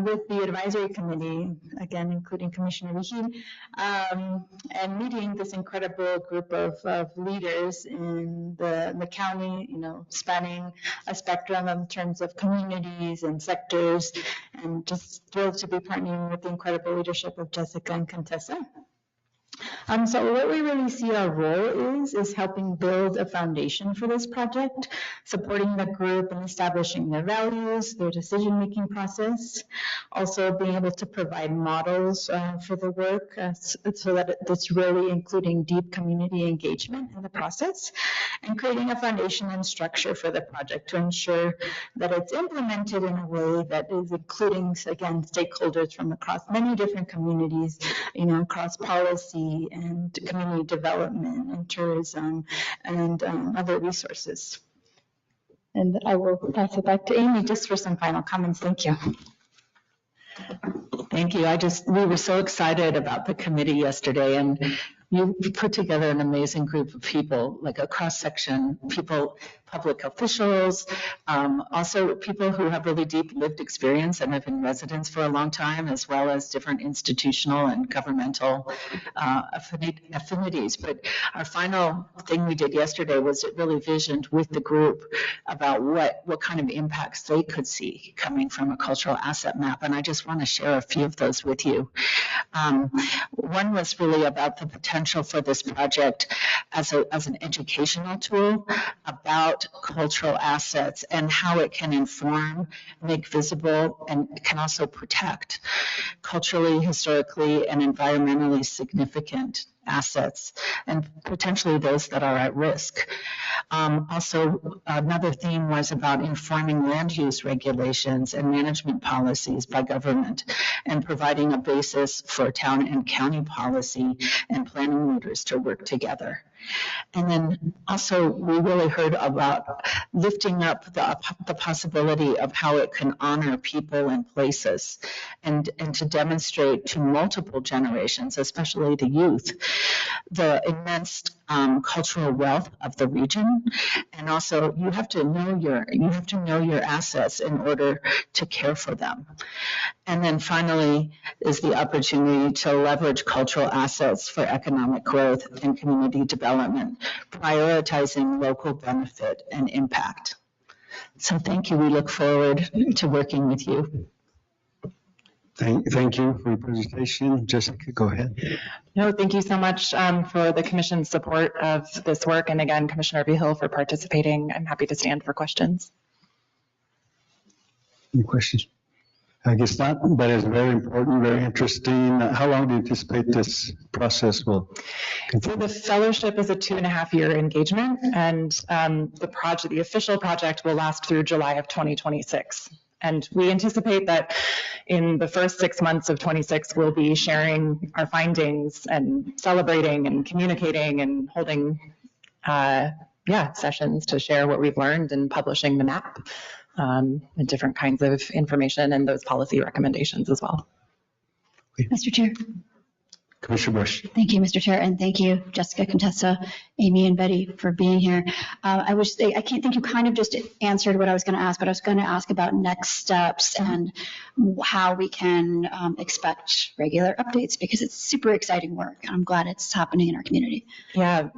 with the advisory committee, again, including Commissioner Vigil, and meeting this incredible group of leaders in the county, spanning a spectrum in terms of communities and sectors, and just thrilled to be partnering with the incredible leadership of Jessica and Contessa. So what we really see our role is helping build a foundation for this project, supporting the group and establishing their values, their decision-making process, also being able to provide models for the work so that it's really including deep community engagement in the process, and creating a foundation and structure for the project to ensure that it's implemented in a way that is including, again, stakeholders from across many different communities, across policy and community development and tourism and other resources. And I will pass it back to Amy just for some final comments. Thank you. Thank you. We were so excited about the committee yesterday, and you put together an amazing group of people, like a cross-section, people, public officials, also people who have really deep lived experience and have been residents for a long time, as well as different institutional and governmental affinities. But our final thing we did yesterday was it really visioned with the group about what kind of impacts they could see coming from a cultural asset map. And I just want to share a few of those with you. One was really about the potential for this project as an educational tool about cultural assets and how it can inform, make visible, and can also protect culturally, historically, and environmentally significant assets, and potentially those that are at risk. Also, another theme was about informing land use regulations and management policies by government, and providing a basis for town and county policy and planning leaders to work together. And then also we really heard about lifting up the possibility of how it can honor people and places, and to demonstrate to multiple generations, especially the youth, the immense cultural wealth of the region. And also you have to know your assets in order to care for them. And then finally is the opportunity to leverage cultural assets for economic growth and community development, prioritizing local benefit and impact. So thank you. We look forward to working with you. Thank you for your presentation. Jessica, go ahead. No, thank you so much for the Commission's support of this work. And again, Commissioner Vigil for participating. I'm happy to stand for questions. Any questions? I guess not, but it's very important, very interesting. How long do you anticipate this process will continue? So the fellowship is a 2.5-year engagement, and the official project will last through July of 2026. And we anticipate that in the first 6 months of 26, we'll be sharing our findings and celebrating and communicating and holding sessions to share what we've learned and publishing the map and different kinds of information and those policy recommendations as well. Mr. Chair. Commissioner Bush. Thank you, Mr. Chair, and thank you, Jessica, Contessa, Amy, and Betty for being here. I can't think you kind of just answered what I was going to ask, but I was going to ask about next steps and how we can expect regular updates, because it's super exciting work, and I'm glad it's happening in our community. Yeah,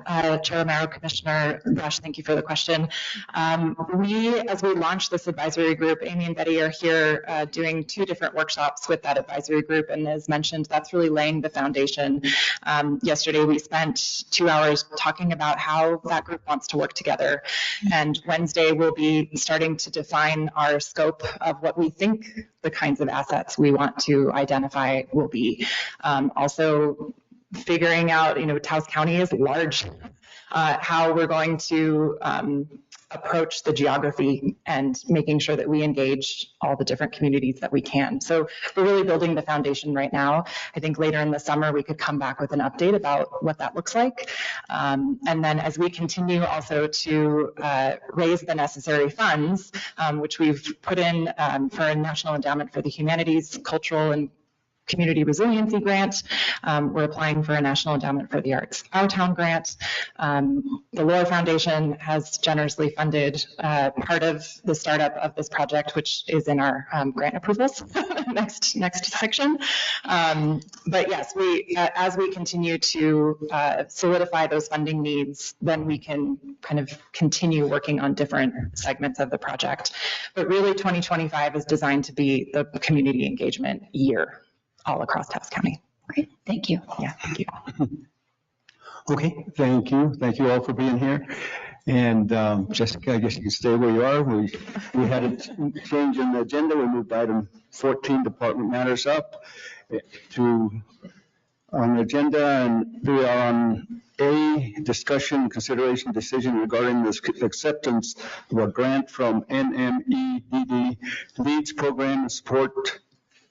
Chair Romero, Commissioner Brush, thank you for the question. As we launch this advisory group, Amy and Betty are here doing 2 different workshops with that advisory group, and as mentioned, that's really laying the foundation. Yesterday, we spent 2 hours talking about how that group wants to work together, and Wednesday, we'll be starting to define our scope of what we think the kinds of assets we want to identify will be. Also, figuring out, Taos County is large, how we're going to approach the geography and making sure that we engage all the different communities that we can. So we're really building the foundation right now. I think later in the summer, we could come back with an update about what that looks like. And then as we continue also to raise the necessary funds, which we've put in for a National Endowment for the Humanities, Cultural and Community Resiliency Grant. We're applying for a National Endowment for the Arts Our Town grant. The Lohr Foundation has generously funded part of the startup of this project, which is in our grant approvals next section. But yes, as we continue to solidify those funding needs, then we can kind of continue working on different segments of the project. But really 2025 is designed to be the community engagement year all across Taos County. Great, thank you. Yeah, thank you. Okay, thank you. Thank you all for being here. And Jessica, I guess you can stay where you are. We had a change in the agenda. We moved item 14, Department Matters, up to on the agenda, and we are on A, discussion, consideration, decision regarding the acceptance of a grant from NMEDD LEADS program and support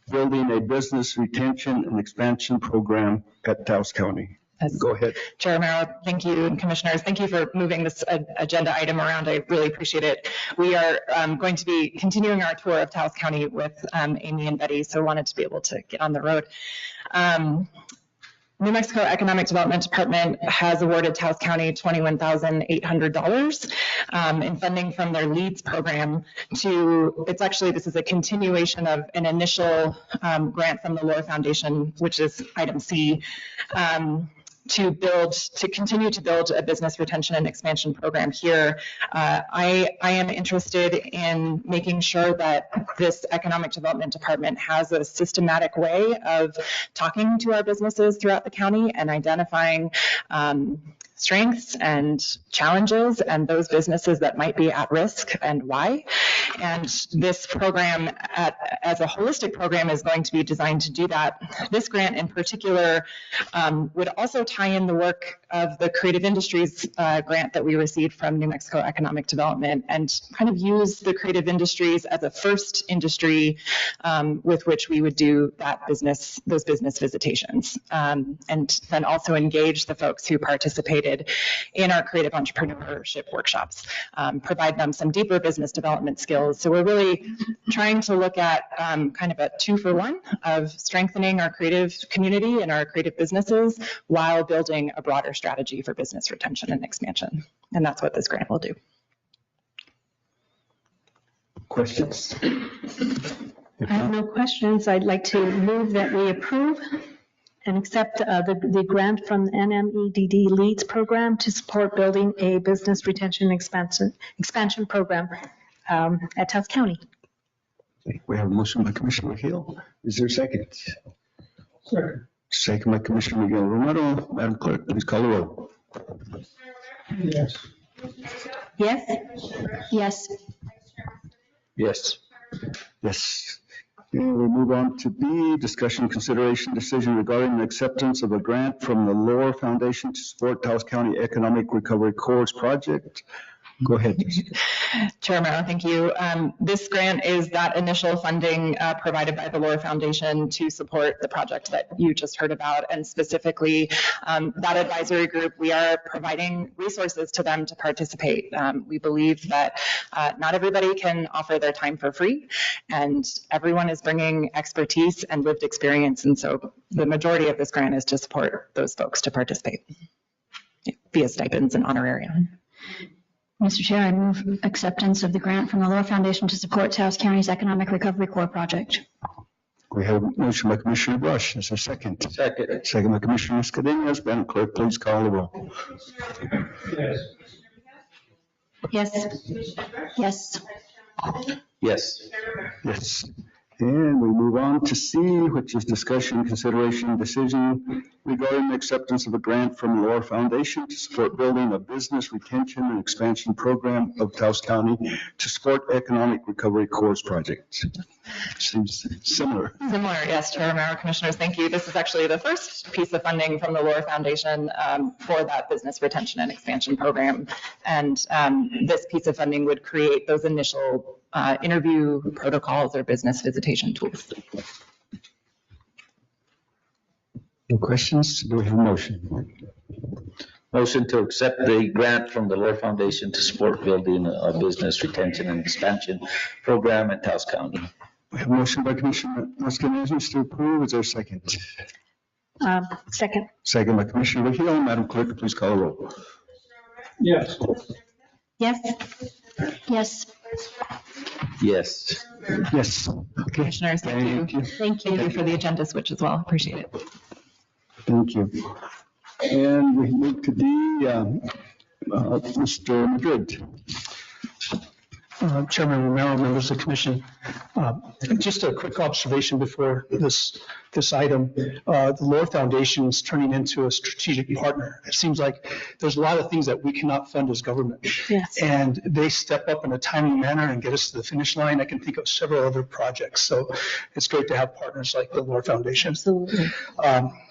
building a business retention and expansion program at Taos County. Go ahead. Chair Romero, thank you, and commissioners, thank you for moving this agenda item around. I really appreciate it. We are going to be continuing our tour of Taos County with Amy and Betty, so wanted to be able to get on the road. New Mexico Economic Development Department has awarded Taos County $21,800 in funding from their LEADS program this is a continuation of an initial grant from the Lohr Foundation, which is item C, to continue to build a business retention and expansion program here. I am interested in making sure that this economic development department has a systematic way of talking to our businesses throughout the county and identifying strengths and challenges and those businesses that might be at risk and why. And this program as a holistic program is going to be designed to do that. This grant in particular would also tie in the work of the Creative Industries grant that we received from New Mexico Economic Development and kind of use the creative industries as a first industry with which we would do those business visitations. And then also engage the folks who participated in our creative entrepreneurship workshops, provide them some deeper business development skills. So we're really trying to look at kind of a 2-for-1 of strengthening our creative community and our creative businesses while building a broader strategy for business retention and expansion. And that's what this grant will do. Questions? I have no questions. I'd like to move that we approve and accept the grant from the NMEDD LEADS program to support building a business retention expansion program at Taos County. We have a motion by Commissioner Hill. Is there a second? Second. Second by Commissioner Miguel Romero. Madam Clerk, please call the roll. Yes. Yes? Yes. Yes. Yes. And we'll move on to B, discussion, consideration, decision regarding the acceptance of a grant from the Lohr Foundation to support Taos County Economic Recovery Corps project. Go ahead. Chair Merrill, thank you. This grant is that initial funding provided by the Lohr Foundation to support the project that you just heard about, and specifically that advisory group, we are providing resources to them to participate. We believe that not everybody can offer their time for free, and everyone is bringing expertise and lived experience, and so the majority of this grant is to support those folks to participate via stipends and honorarium. Mr. Chair, I move acceptance of the grant from the Lohr Foundation to support Taos County's Economic Recovery Corps project. We have a motion by Commissioner Brush. Is there a second? Second. Second by Commissioner Cadenas. Madam Clerk, please call the roll. Yes. Yes. Yes. Yes. Yes. And we move on to C, which is discussion, consideration, decision regarding the acceptance of a grant from the Lohr Foundation to support building a business retention and expansion program of Taos County to support Economic Recovery Corps project. Seems similar. Similar, yes, Chair Romero, Commissioners, thank you. This is actually the first piece of funding from the Lohr Foundation for that business retention and expansion program. And this piece of funding would create those initial interview protocols or business visitation tools. No questions? Do we have a motion? Motion to accept the grant from the Lohr Foundation to support building a business retention and expansion program in Taos County. We have a motion by Commissioner Mascarenhas to approve. Is there a second? Second. Second by Commissioner Hill. Madam Clerk, please call the roll. Yes. Yes. Yes. Yes. Yes. Okay. Commissioners, thank you. Thank you. Thank you for the agenda switch as well. Appreciate it. Thank you. And we move to D, Mr. Madrid. Chairman Romero, members of the commission, just a quick observation before this item. The Lohr Foundation is turning into a strategic partner. It seems like there's a lot of things that we cannot fund as government. Yes. And they step up in a timely manner and get us to the finish line. I can think of several other projects. So it's great to have partners like the Lohr Foundation. Absolutely.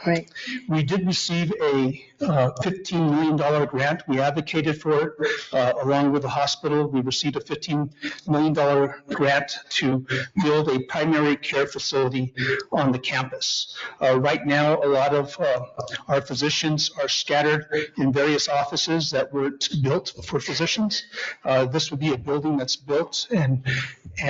Great. We did receive a $15 million grant. We advocated for it along with the hospital. We received a $15 million grant to build a primary care facility on the campus. Right now, a lot of our physicians are scattered in various offices that were built for physicians. This would be a building that's built and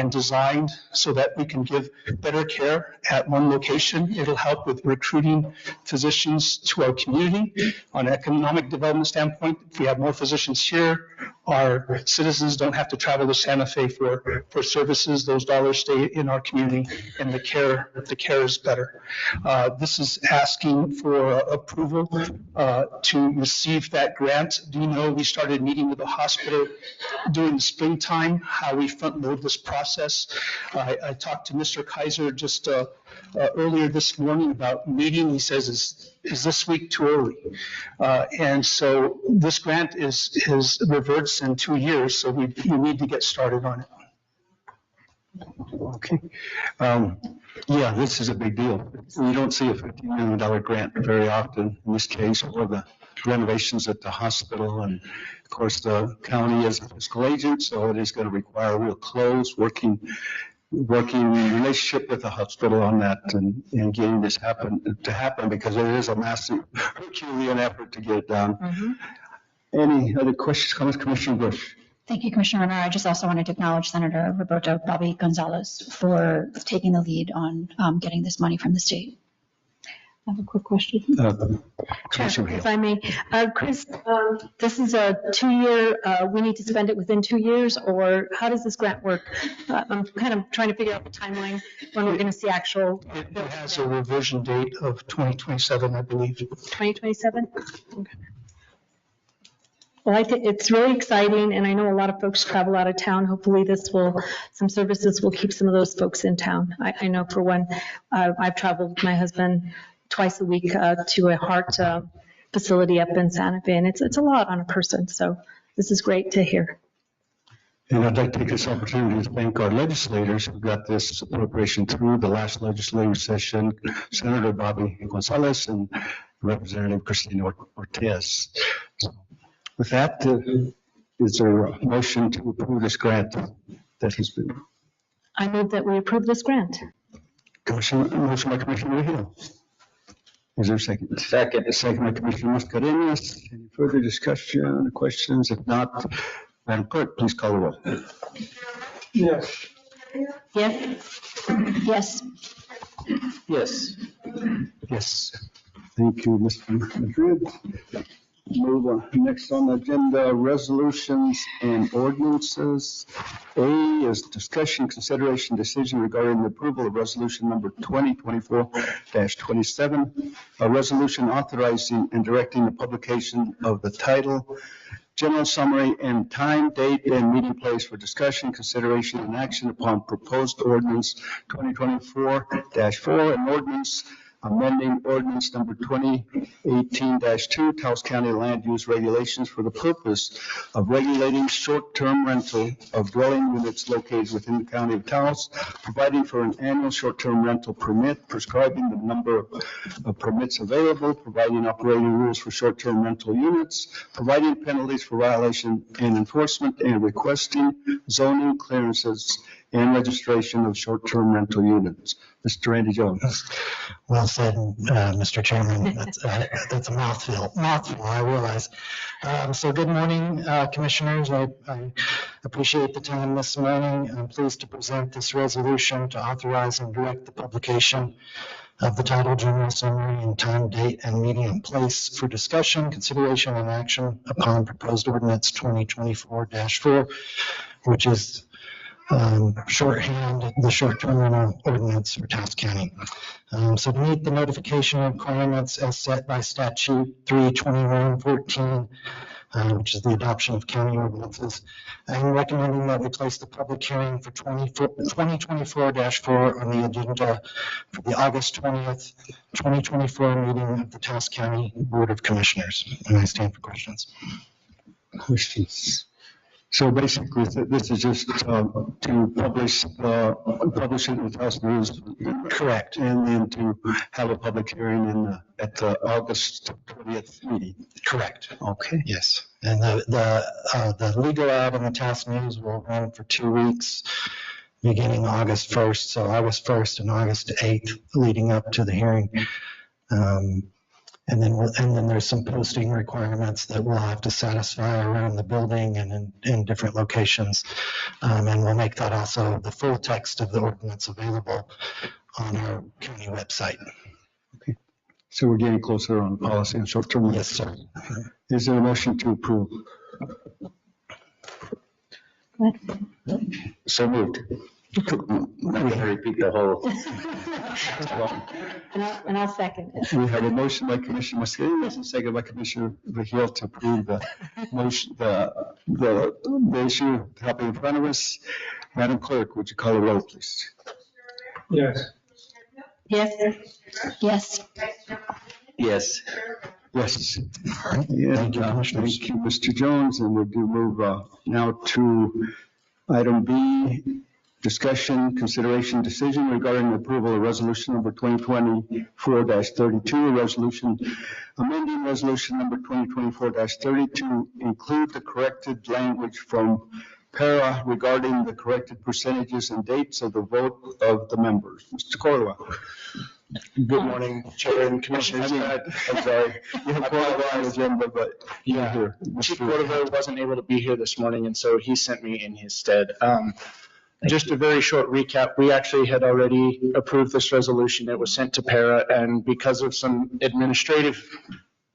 designed so that we can give better care at one location. It'll help with recruiting physicians to our community. On an economic development standpoint, if we have more physicians here, our citizens don't have to travel to Santa Fe for services. Those dollars stay in our community, and the care is better. This is asking for approval to receive that grant. Do you know we started meeting with the hospital during the springtime, how we front load this process? I talked to Mr. Kaiser just earlier this morning about meeting. He says, is this week too early? And so this grant is reverts in 2 years, so we need to get started on it. Okay. Yeah, this is a big deal. We don't see a $15 million grant very often in this case, or the renovations at the hospital. And of course, the county is a fiscal agent, so it is going to require a real close working relationship with the hospital on that and getting this to happen because it is a massive Herculean effort to get it done. Mm-hmm. Any other questions, comments, Commissioner Bush? Thank you, Commissioner Romero. I just also wanted to acknowledge Senator Roberto Bobby Gonzalez for taking the lead on getting this money from the state. I have a quick question. Commissioner Hill. If I may. Chris, this is a 2-year, we need to spend it within 2 years, or how does this grant work? I'm kind of trying to figure out the timeline when we're going to see actual. It has a revision date of 2027, I believe. 2027? Okay. Well, I think it's really exciting, and I know a lot of folks travel out of town. Hopefully some services will keep some of those folks in town. I know for one, I've traveled with my husband twice a week to a heart facility up in Santa Fe, and it's a lot on a person. So this is great to hear. And I'd like to take this opportunity to thank our legislators who got this appropriation through the last legislative session, Senator Bobby Gonzalez and Representative Christina Ortiz. So with that, Is there a motion to approve this grant that has been? I move that we approve this grant. Motion by Commissioner Hill. Is there a second? Second. Second by Commissioner Mascarenhas. Any further discussion or questions? If not, Madam Clerk, please call the roll. Yes. Yes. Yes. Yes. Yes. Thank you, Mr. Madrid. Move on. Next on the agenda, resolutions and ordinances. A is discussion, consideration, decision regarding the approval of resolution number 2024-27, a resolution authorizing and directing the publication of the title, general summary, and time, date, and meeting place for discussion, consideration, and action upon proposed ordinance 2024-4, and ordinance amending ordinance number 2018-2, Taos County Land Use Regulations for the purpose of regulating short-term rental of dwelling units located within the county of Taos, providing for an annual short-term rental permit, prescribing the number of permits available, providing operating rules for short-term rental units, providing penalties for violation and enforcement, and requesting zoning clearances and registration of short-term rental units. Mr. Randy Jones. Well said, Mr. Chairman. That's a mouthful, I realize. So good morning, Commissioners. I appreciate the time this morning. I'm pleased to present this resolution to authorize and direct the publication of the title, general summary, and time, date, and meeting place for discussion, consideration, and action upon proposed ordinance 2024-4, which is shorthand, the short-term rental ordinance for Taos County. So to meet the notification requirements as set by statute 32114, which is the adoption of county ordinances, I'm recommending that we place the public hearing for 2024-4 on the agenda for the August 20th, 2024 meeting of the Taos County Board of Commissioners. And I stand for questions. Questions? So basically, this is just to publish it in the Taos News. Correct. And then to have a public hearing at the August 20th meeting. Correct. Okay. Yes. And the legal ad in the Taos News will run for 2 weeks, beginning August 1st. So August 1st and August 8th, leading up to the hearing. And then there's some posting requirements that we'll have to satisfy around the building and in different locations. And we'll make that also the full text of the ordinance available on our county website. Okay. So we're getting closer on policy and short-term. Yes, sir. Is there a motion to approve? So moved. I'm going to repeat the whole. And I'll second it. We have a motion by Commissioner Mascarenhas, a second by Commissioner Vehil to approve the motion, the issue happening in front of us. Madam Clerk, would you call the roll, please? Yes. Yes. Yes. Yes. Yes. Thank you, Mr. Jones. And we do move now to item B. Discussion, consideration, decision regarding the approval of resolution number 2024-32, a resolution amending resolution number 2024-32, include the corrected language from para regarding the corrected percentages and dates of the vote of the members. Mr. Cordova. Good morning, Chair and Commissioners. I'm sorry. You have Cordova on the agenda, but you're here. Chief Cordova wasn't able to be here this morning, and so he sent me in his stead. Just a very short recap. We actually had already approved this resolution. It was sent to para, and because of some administrative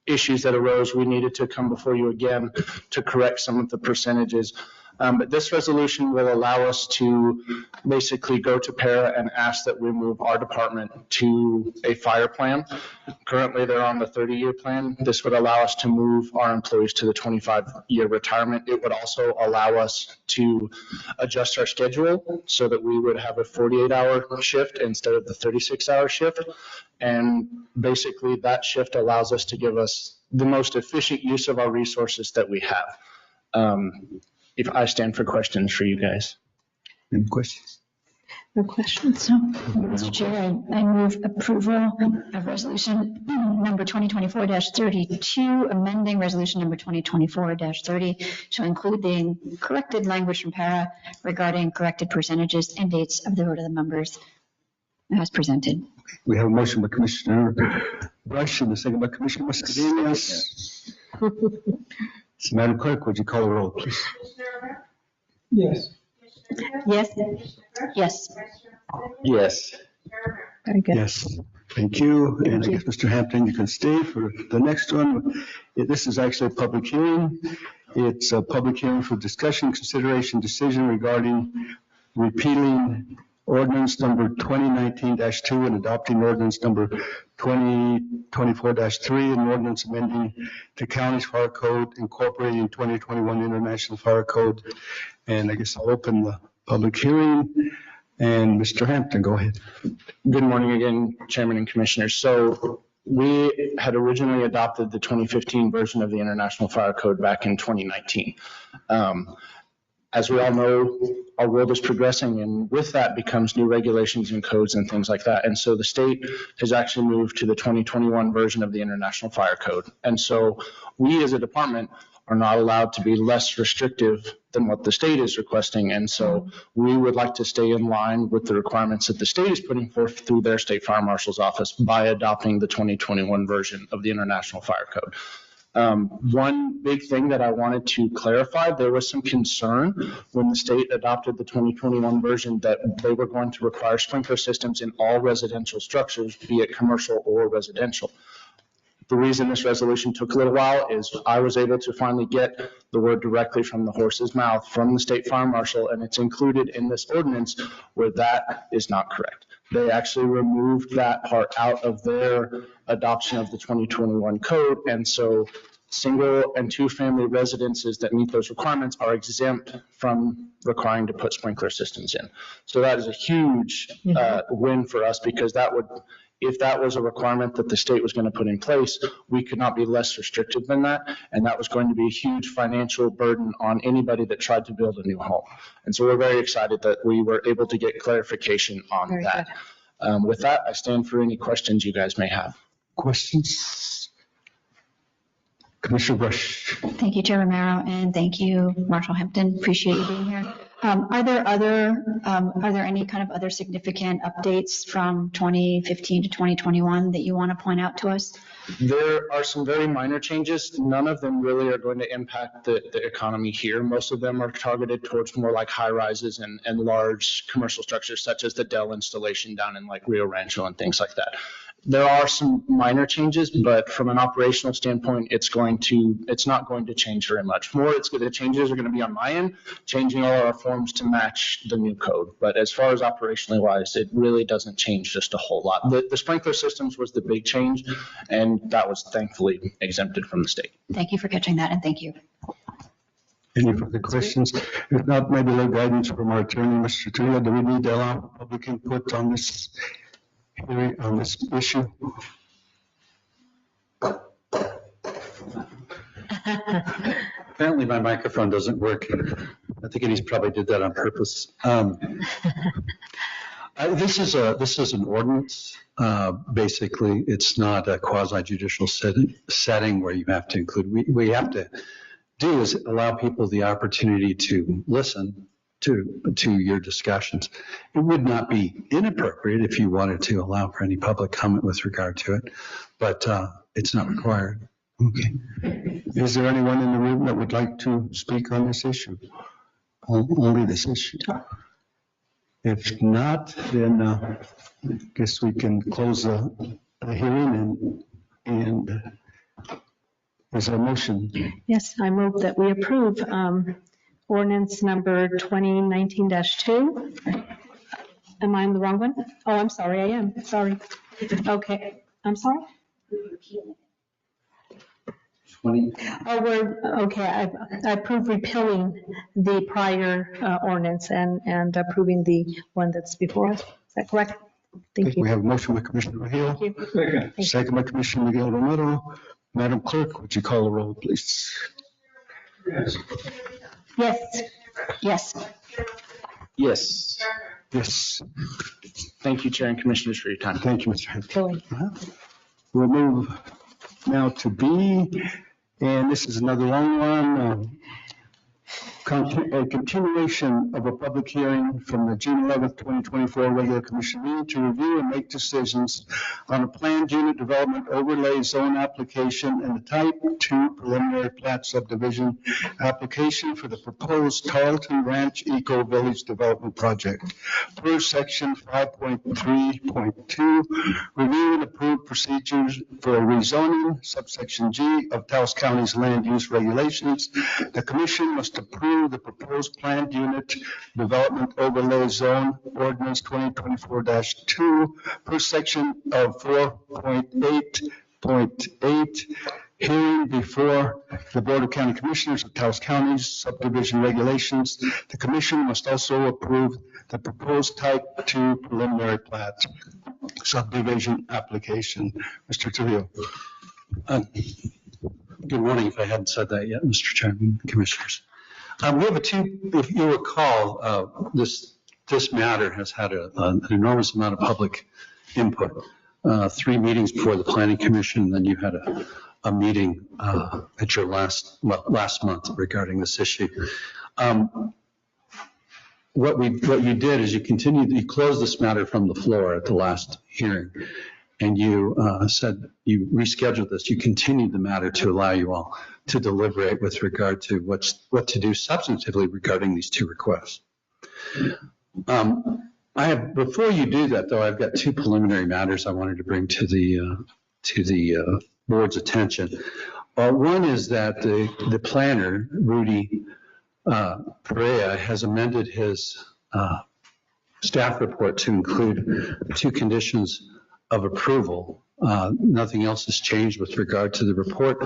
issues that arose, we needed to come before you again to correct some of the percentages. But this resolution will allow us to basically go to para and ask that we move our department to a fire plan. Currently, they're on the 30-year plan. This would allow us to move our employees to the 25-year retirement. It would also allow us to adjust our schedule so that we would have a 48-hour shift instead of the 36-hour shift. And basically, that shift allows us to give us the most efficient use of our resources that we have. If I stand for questions for you guys. Any questions? No questions? So, Mr. Chair, I move approval of resolution number 2024-32, amending resolution number 2024-30 to include the corrected language from para regarding corrected percentages and dates of the vote of the members as presented. We have a motion by Commissioner Brush and a second by Commissioner Mascarenhas. So Madam Clerk, would you call the roll, please? Yes. Yes. Yes. Yes. Very good. Yes, thank you. And I guess, Mr. Hampton, you can stay for the next one. This is actually a public hearing. It's a public hearing for discussion, consideration, decision regarding repealing ordinance number 2019-2 and adopting ordinance number 2024-3 and ordinance amending the county's fire code incorporating 2021 International Fire Code. And I guess I'll open the public hearing. And Mr. Hampton, go ahead. Good morning again, Chairman and Commissioners. So we had originally adopted the 2015 version of the International Fire Code back in 2019. As we all know, our world is progressing, and with that becomes new regulations and codes and things like that. And so the state has actually moved to the 2021 version of the International Fire Code. And so we as a department are not allowed to be less restrictive than what the state is requesting. And so we would like to stay in line with the requirements that the state is putting forth through their state fire marshal's office by adopting the 2021 version of the International Fire Code. One big thing that I wanted to clarify, there was some concern when the state adopted the 2021 version that they were going to require sprinkler systems in all residential structures, be it commercial or residential. The reason this resolution took a little while is I was able to finally get the word directly from the horse's mouth from the state fire marshal, and it's included in this ordinance where that is not correct. They actually removed that part out of their adoption of the 2021 code, and so single and two-family residences that meet those requirements are exempt from requiring to put sprinkler systems in. So that is a huge win for us, because that would, if that was a requirement that the state was going to put in place, we could not be less restrictive than that. And that was going to be a huge financial burden on anybody that tried to build a new home. And so we're very excited that we were able to get clarification on Very that. With that, I stand for any questions you guys may have. Questions? Commissioner Brush. Thank you, Chair Romero, and thank you, Marshal Hampton. Appreciate you being here. Are there any kind of other significant updates from 2015 to 2021 that you want to point out to us? There are some very minor changes. None of them really are going to impact the economy here. Most of them are targeted towards more like high rises and large commercial structures, such as the Dell installation down in like Rio Rancho and things like that. There are some minor changes, but from an operational standpoint, it's not going to change very much. The changes are going to be on my end, changing all our forms to match the new code. But as far as operationally wise, it really doesn't change just a whole lot. The sprinkler systems was the big change, and that was thankfully exempted from the state. Thank you for catching that, and thank you. Any further questions? If not, maybe a little guidance from our attorney, Mr. Tria. Do we need to allow public input on this hearing, on this issue? Apparently my microphone doesn't work. I think he's probably did that on purpose. This is an ordinance. Basically, it's not a quasi-judicial setting where you have to include. What you have to do is allow people the opportunity to listen to your discussions. It would not be inappropriate if you wanted to allow for any public comment with regard to it, but it's not required. Okay. Is there anyone in the room that would like to speak on this issue? Only this issue? If not, then I guess we can close the hearing and is there a motion? Yes, I move that we approve ordinance number 2019-2. Am I in the wrong one? Oh, I'm sorry, I am. Sorry. Okay, I'm sorry. I approve repealing the prior ordinance and approving the one that's before us. Is that correct? Thank you. We have a motion by Commissioner Hill. Thank you. Second by Commissioner Miguel Romero. Madam Clerk, would you call the roll, please? Yes. Yes. Yes. Yes. Thank you, Chair and Commissioners, for your time. Thank you, Mr. Head. We'll move now to B, and this is another long one. A continuation of a public hearing from the June 11th, 2024 regular commission meeting to review and make decisions on a planned unit development overlay zone application and the type 2 preliminary plat subdivision application for the proposed Tarleton Ranch Eco Village Development Project. Per section 5.3.2, review and approve procedures for rezoning, subsection G of Taos County's land use regulations. The commission must approve the proposed planned unit development overlay zone ordinance 2024-2 per section of 4.8.8, hearing before the Board of County Commissioners of Taos County's subdivision regulations. The commission must also approve the proposed type 2 preliminary plat subdivision application. Mr. Trujillo. Good morning, if I hadn't said that yet, Mr. Chairman, Commissioners. We have if you recall, this matter has had an enormous amount of public input. 3 meetings before the Planning Commission, and then you had a meeting at your last month regarding this issue. What you did is you closed this matter from the floor at the last hearing, and you said you rescheduled this. You continued the matter to allow you all to deliberate with regard to what to do substantively regarding these 2 requests. Before you do that, though, I've got 2 preliminary matters I wanted to bring to the board's attention. One is that the planner, Rudy Perea, has amended his staff report to include 2 conditions of approval. Nothing else has changed with regard to the report.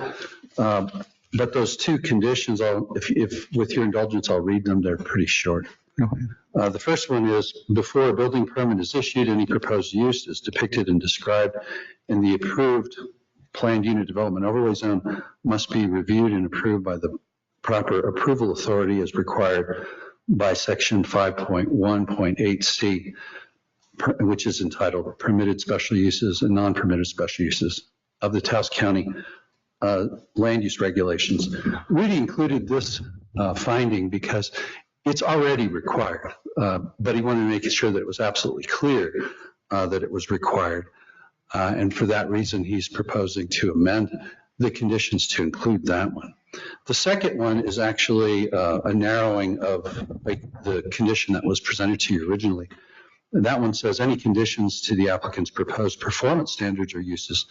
But those 2 conditions, if with your indulgence, I'll read them. They're pretty short. The first one is, before a building permit is issued, any proposed use is depicted and described in the approved planned unit development overlay zone must be reviewed and approved by the proper approval authority as required by section 5.1.8C, which is entitled Permitted Special Uses and Non-Permitted Special Uses of the Taos County Land Use Regulations. Rudy included this finding because it's already required, but he wanted to make sure that it was absolutely clear that it was required. And for that reason, he's proposing to amend the conditions to include that one. The second one is actually a narrowing of the condition that was presented to you originally. That one says any conditions to the applicant's proposed performance standards or uses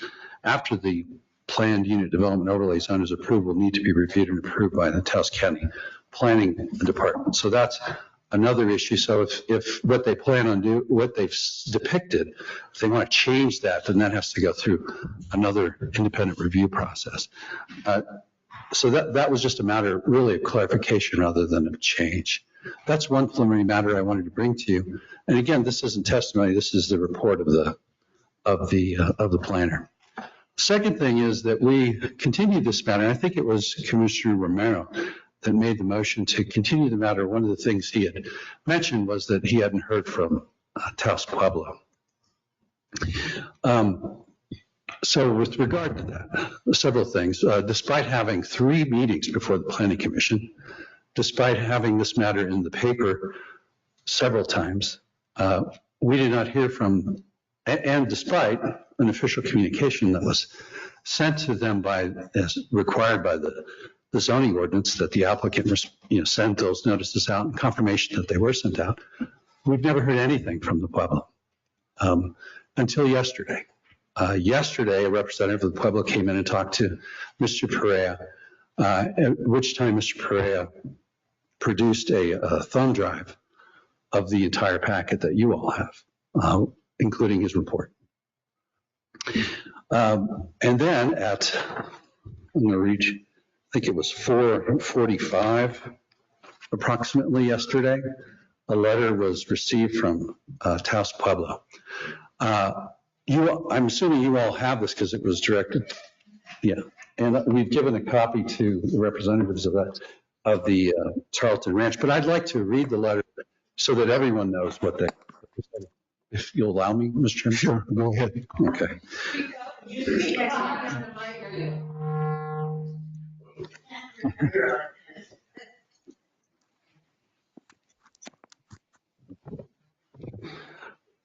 after the planned unit development overlay zone is approved will need to be reviewed and approved by the Taos County Planning Department. So that's another issue. So if what they plan on doing, what they've depicted, if they want to change that, then that has to go through another independent review process. So that was just a matter really of clarification rather than a change. That's one preliminary matter I wanted to bring to you. And again, this isn't testimony. This is the report of the planner. Second thing is that we continued this matter. I think it was Commissioner Romero that made the motion to continue the matter. One of the things he had mentioned was that he hadn't heard from Taos Pueblo. So with regard to that, several things. Despite having 3 meetings before the Planning Commission, despite having this matter in the paper several times, we did not hear from, and despite an official communication that was sent to them as required by the zoning ordinance that the applicant sent those notices out and confirmation that they were sent out, we've never heard anything from the Pueblo until yesterday. Yesterday, a representative of the Pueblo came in and talked to Mr. Perea, at which time Mr. Perea produced a thumb drive of the entire packet that you all have, including his report. And then I'm going to reach, I think it was 4:45 approximately yesterday, a letter was received from Taos Pueblo. I'm assuming you all have this because it was directed. Yeah, and we've given a copy to the representatives of the Tarleton Ranch, but I'd like to read the letter so that everyone knows what If you'll allow me, Mr. Chairman? Sure, go ahead. Okay.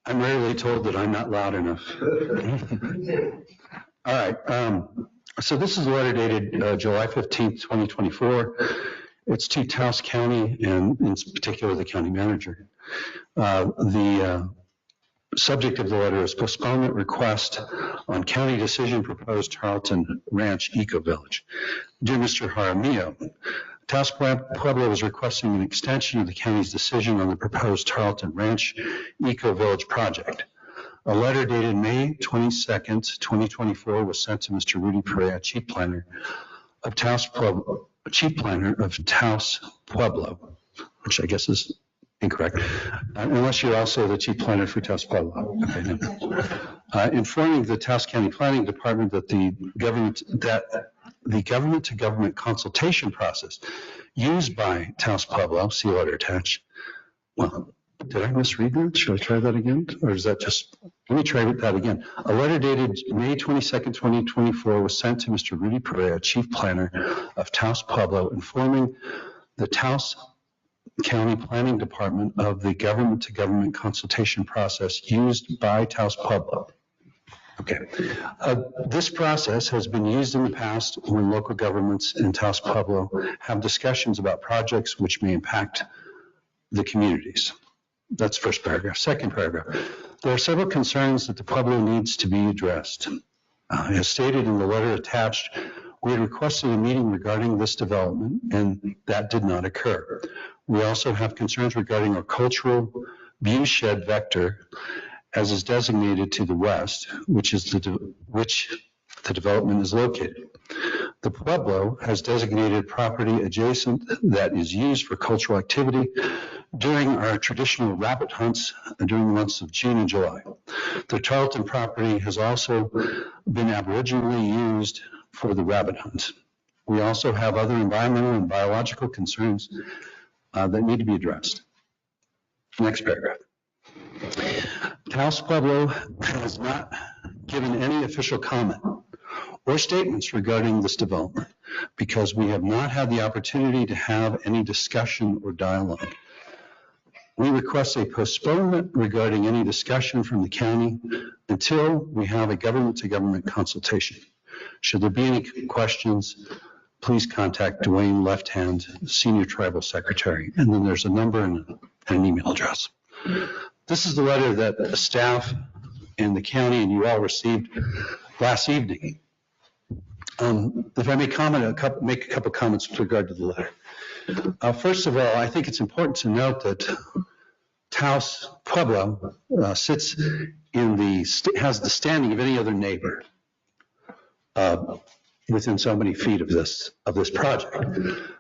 I'm rarely told that I'm not loud enough. All right. So this is a letter dated July 15th, 2024. It's to Taos County and in particular the county manager. The subject of the letter is postponement request on county decision proposed Tarleton Ranch Eco Village. Dear Mr. Jaramillo, Taos Pueblo is requesting an extension of the county's decision on the proposed Tarleton Ranch Eco Village project. A letter dated May 22nd, 2024 was sent to Mr. Rudy Perea, Chief Planner of Taos Pueblo, which I guess is incorrect, unless you're also the Chief Planner for Taos Pueblo. Okay, no. Informing the Taos County Planning Department that the government-to-government consultation process used by Taos Pueblo, see letter attached. Well, did I misread that? Should I try that again? Or is that just, let me try that again. A letter dated May 22nd, 2024 was sent to Mr. Rudy Perea, Chief Planner of Taos Pueblo, informing the Taos County Planning Department of the government-to-government consultation process used by Taos Pueblo. Okay. This process has been used in the past when local governments in Taos Pueblo have discussions about projects which may impact the communities. That's first paragraph. Second paragraph. There are several concerns that the Pueblo needs to be addressed. As stated in the letter attached, we had requested a meeting regarding this development, and that did not occur. We also have concerns regarding our cultural viewshed vector, as is designated to the west, which the development is located. The Pueblo has designated property adjacent that is used for cultural activity during our traditional rabbit hunts during the months of June and July. The Tarleton property has also been aboriginally used for the rabbit hunt. We also have other environmental and biological concerns that need to be addressed. Next paragraph. Taos Pueblo has not given any official comment or statements regarding this development because we have not had the opportunity to have any discussion or dialogue. We request a postponement regarding any discussion from the county until we have a government-to-government consultation. Should there be any questions, please contact Dwayne Left Hand, Senior Tribal Secretary. And then there's a number and an email address. This is the letter that the staff and the county and you all received last evening. If I may make a couple comments with regard to the letter. First of all, I think it's important to note that Taos Pueblo sits in has the standing of any other neighbor within so many feet of this project.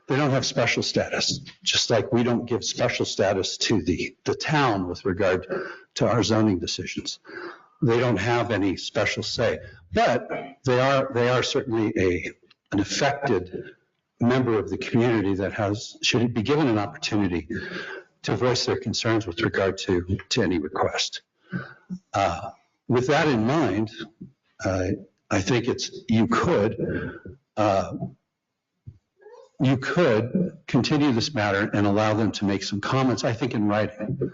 They don't have special status, just like we don't give special status to the town with regard to our zoning decisions. They don't have any special say, but they are certainly an affected member of the community that should be given an opportunity to voice their concerns with regard to any request. With that in mind, I think you could continue this matter and allow them to make some comments, I think, in writing.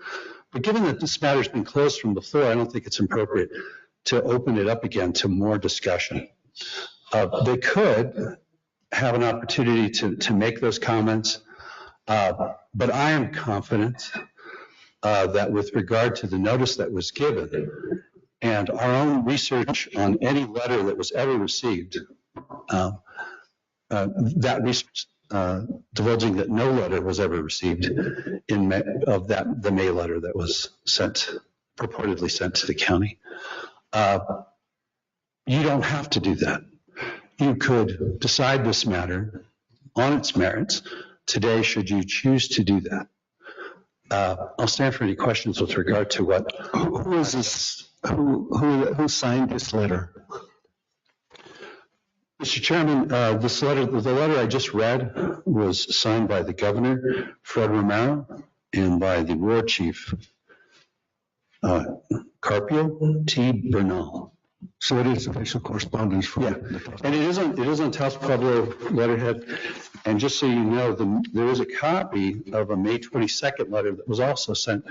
But given that this matter's been closed from before, I don't think it's appropriate to open it up again to more discussion. They could have an opportunity to make those comments, but I am confident that with regard to the notice that was given and our own research on any letter that was ever received, that research divulging that no letter was ever received the May letter that was purportedly sent to the county. You don't have to do that. You could decide this matter on its merits today should you choose to do that. I'll stand for any questions with regard to who is this, who signed this letter? Mr. Chairman, the letter I just read was signed by the governor, Fred Romero, and by the war chief, Carpio T. Bernal. So it is official correspondence from the. And it is on Taos Pueblo letterhead. And just so you know, there is a copy of a May 22nd letter that was also sent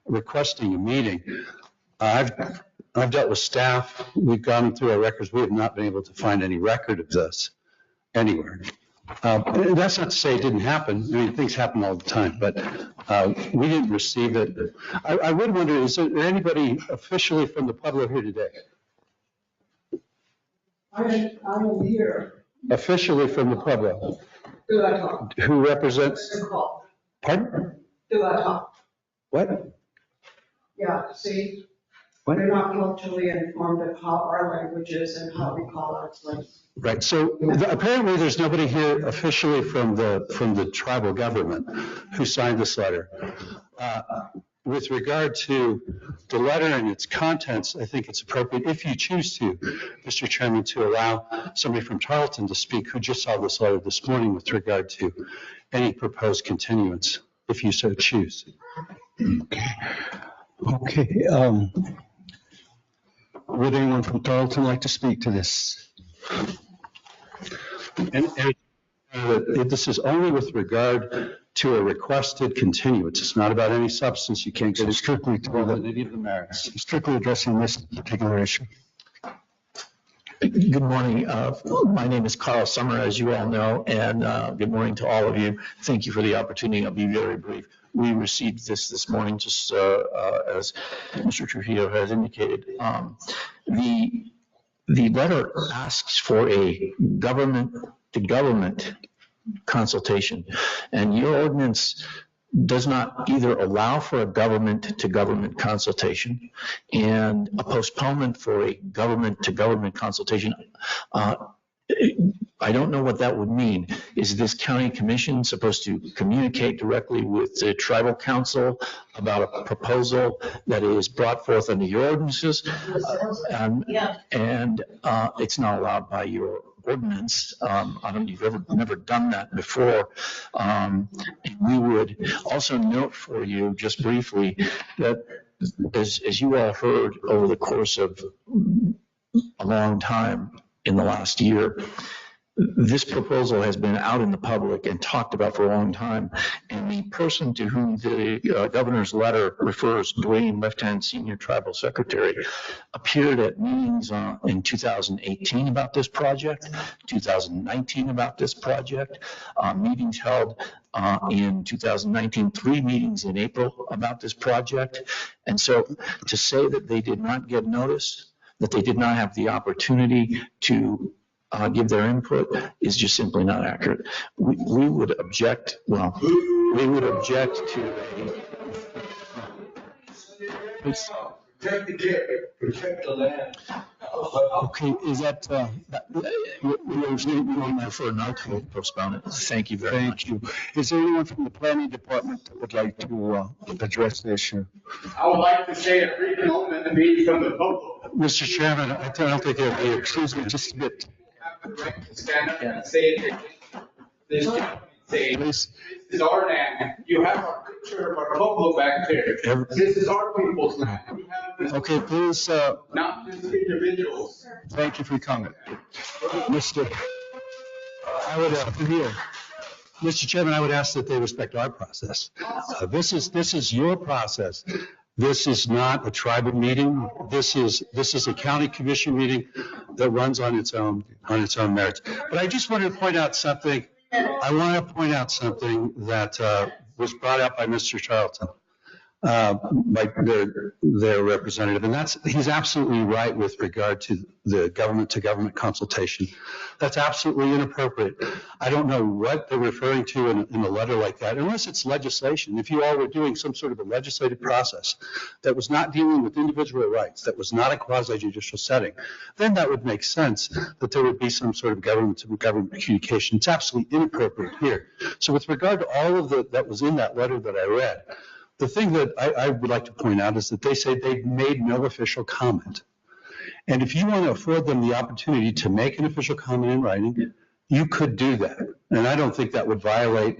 requesting a meeting. I've dealt with staff. We've gone through our records. We have not been able to find any record of this anywhere. And that's not to say it didn't happen. I mean, things happen all the time, but we didn't receive it. I would wonder, is there anybody officially from the Pueblo here today? I am here. Officially from the Pueblo? Do I talk? Who represents? Pardon? Do I talk? What? Yeah, see, What? we're not culturally informed of how our language is and how we call our place. Right, so apparently there's nobody here officially from the tribal government who signed this letter. With regard to the letter and its contents, I think it's appropriate, if you choose to, Mr. Chairman, to allow somebody from Tarleton to speak who just saw this letter this morning with regard to any proposed continuance, if you so choose. Okay. Would anyone from Tarleton like to speak to this? And this is only with regard to a requested continuance. It's not about any substance. You can't get strictly to any of the merits. Strictly addressing this particular issue. Good morning. My name is Carl Summer, as you all know, and good morning to all of you. Thank you for the opportunity. I'll be very brief. We received this morning, just as Mr. Trujillo has indicated. The letter asks for a government-to-government consultation, and your ordinance does not either allow for a government-to-government consultation and a postponement for a government-to-government consultation. I don't know what that would mean. Is this county commission supposed to communicate directly with the tribal council about a proposal that is brought forth under your ordinances? And it's not allowed by your ordinance. You've never done that before. And we would also note for you, just briefly, that as you all heard over the course of a long time in the last year, this proposal has been out in the public and talked about for a long time. And the person to whom the governor's letter refers, Dwayne Left-Hand Senior Tribal Secretary, appeared at meetings in 2018 about this project, 2019 about this project, meetings held in 2019, 3 meetings in April about this project. And so to say that they did not get notice, that they did not have the opportunity to give their input is just simply not accurate. We would object, we would object to Protect the care, protect the land. Okay, is that, we're for not to postpone it. Thank you very much. Thank you. Is there anyone from the planning department that would like to address the issue? I would like to say a brief moment and be from the public. Mr. Chairman, I don't think it would be, excuse me, just a bit. Stand up and say it. This is our land. You have our picture of our buffalo back there. This is our people's land. We have this. Okay, please. Not just individuals. Thank you for your comment. Mr. Chairman, I would ask that they respect our process. This is your process. This is not a tribal meeting. This is a county commission meeting that runs on its own merits. But I just wanted to point out something. I want to point out something that was brought up by Mr. Charlton, by their representative, and he's absolutely right with regard to the government-to-government consultation. That's absolutely inappropriate. I don't know what they're referring to in a letter like that, unless it's legislation. If you all were doing some sort of a legislative process that was not dealing with individual rights, that was not a quasi-judicial setting, then that would make sense that there would be some sort of government-to-government communication. It's absolutely inappropriate here. So with regard to all of that was in that letter that I read, the thing that I would like to point out is that they say they've made no official comment. And if you want to afford them the opportunity to make an official comment in writing, you could do that. And I don't think that would violate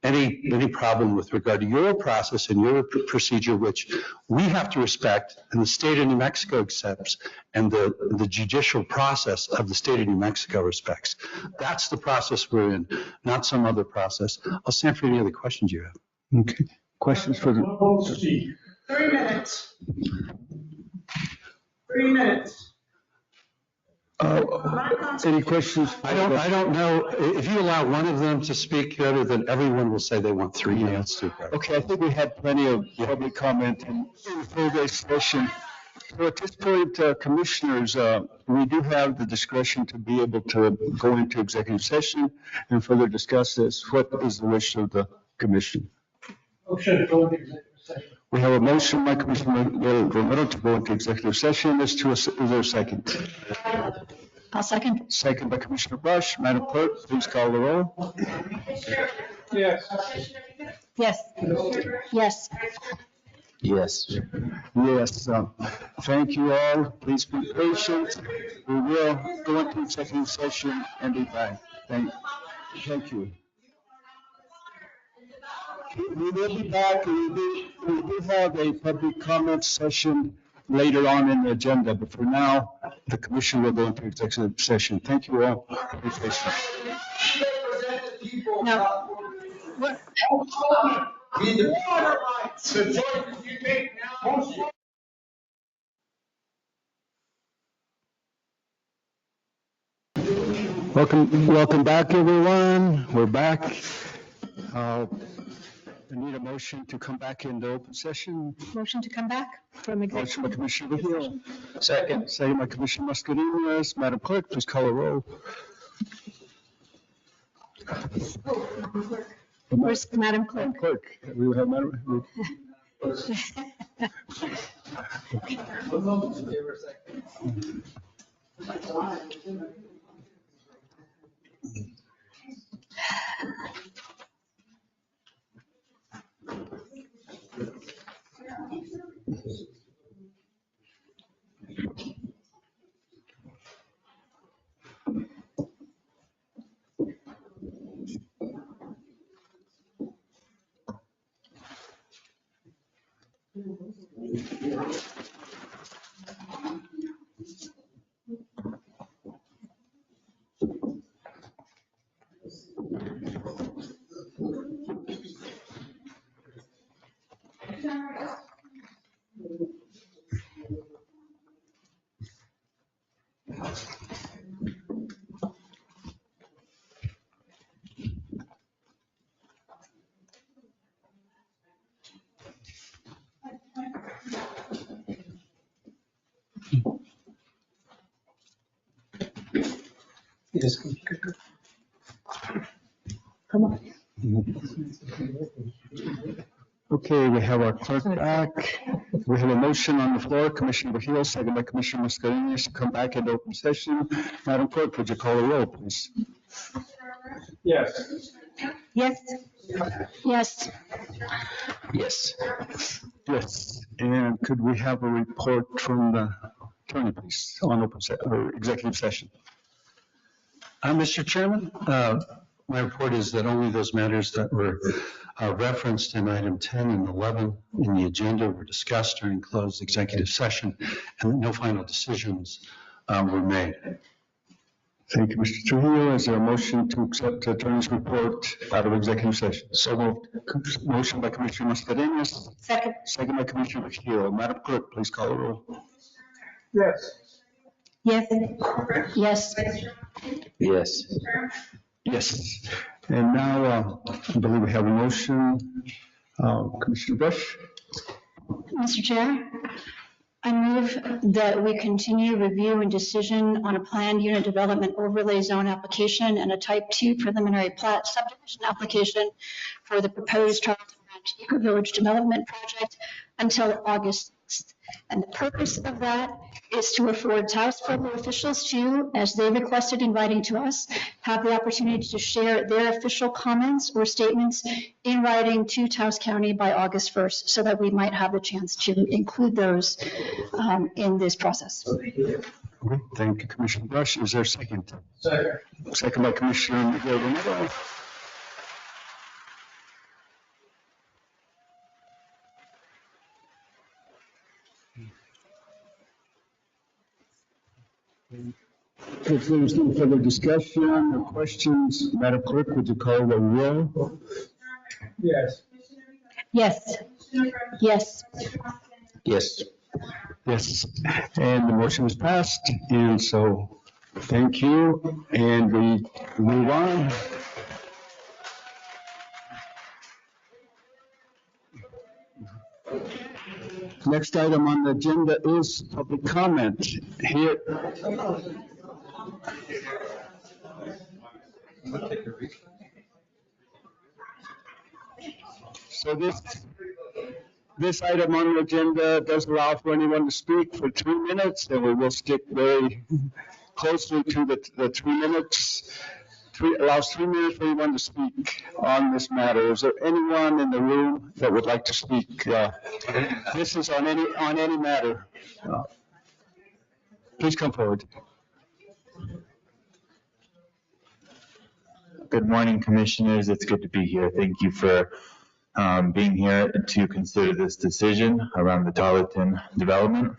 any problem with regard to your process and your procedure, which we have to respect and the state of New Mexico accepts, and the judicial process of the state of New Mexico respects. That's the process we're in, not some other process. I'll stand for any other questions you have. Okay. Questions for the? 3 minutes. 3 minutes. Any questions? I don't know. If you allow one of them to speak, then everyone will say they want 3 minutes to. Okay, I think we had plenty of public comment in the full-day session. So at this point, commissioners, we do have the discretion to be able to go into executive session and further discuss this. What is the wish of the commission? Motion to go into executive session. We have a motion by Commissioner Romero to go into executive session. Is there a second? I'll second. Second by Commissioner Brush. Madam Clerk, please call the roll. Yes. Yes. Yes. Yes. Yes, thank you all. Please be patient. We will go into executive session and be back. Thank you. We will be back. We do have a public comment session later on in the agenda, but for now, the commission will go into executive session. Thank you all. Be patient. No. The water rights, the choices you make now. Welcome back, everyone. We're back. I need a motion to come back into open session. Motion to come back from executive. Motion by Commissioner Hill. Second. Second by Commissioner Mascarenhas. Madam Clerk, please call a roll. Where's Madam Clerk? Clerk, we will have Madam. Yes. Come on. Okay, we have our clerk back. We have a motion on the floor. Commissioner Hill, second by Commissioner Mascarenhas to come back into open session. Madam Clerk, would you call the roll, please? Yes. Yes. Yes. Yes. Yes. And could we have a report from the attorney, please, on or executive session? Mr. Chairman, my report is that only those matters that were referenced in item 10 and 11 in the agenda were discussed during closed executive session, and that no final decisions were made. Thank you, Mr. Trujillo. Is there a motion to accept the attorney's report out of executive session? So moved. Motion by Commissioner Mascarenhas. Second. Second by Commissioner Hill. Madam Clerk, please call the roll. Yes. Yes. Yes. Yes. Yes. And now, I believe we have a motion. Commissioner Brush? Mr. Chair, I move that we continue review and decision on a planned unit development overlay zone application and a type 2 preliminary plat subdivision application for the proposed Charlton Ranch Eco Village development project until August 6th. And the purpose of that is to afford Taos federal officials to, as they requested in writing to us, have the opportunity to share their official comments or statements in writing to Taos County by August 1st, so that we might have the chance to include those in this process. Okay, thank you, Commissioner Brush. Is there a second? Second. Second by Commissioner Miguel Romero. If there's no further discussion or questions, Madam Clerk, would you call the roll? Yes. Yes. Yes. Yes. Yes, and the motion was passed, and so, thank you, and we move on. Next item on the agenda is public comment. Here. So this item on the agenda does allow for anyone to speak for 3 minutes, and we will stick very closely to the 3 minutes. Allows 3 minutes for anyone to speak on this matter. Is there anyone in the room that would like to speak? This is on any matter. Please come forward. Good morning, Commissioners. It's good to be here. Thank you for being here to consider this decision around the Tarleton development.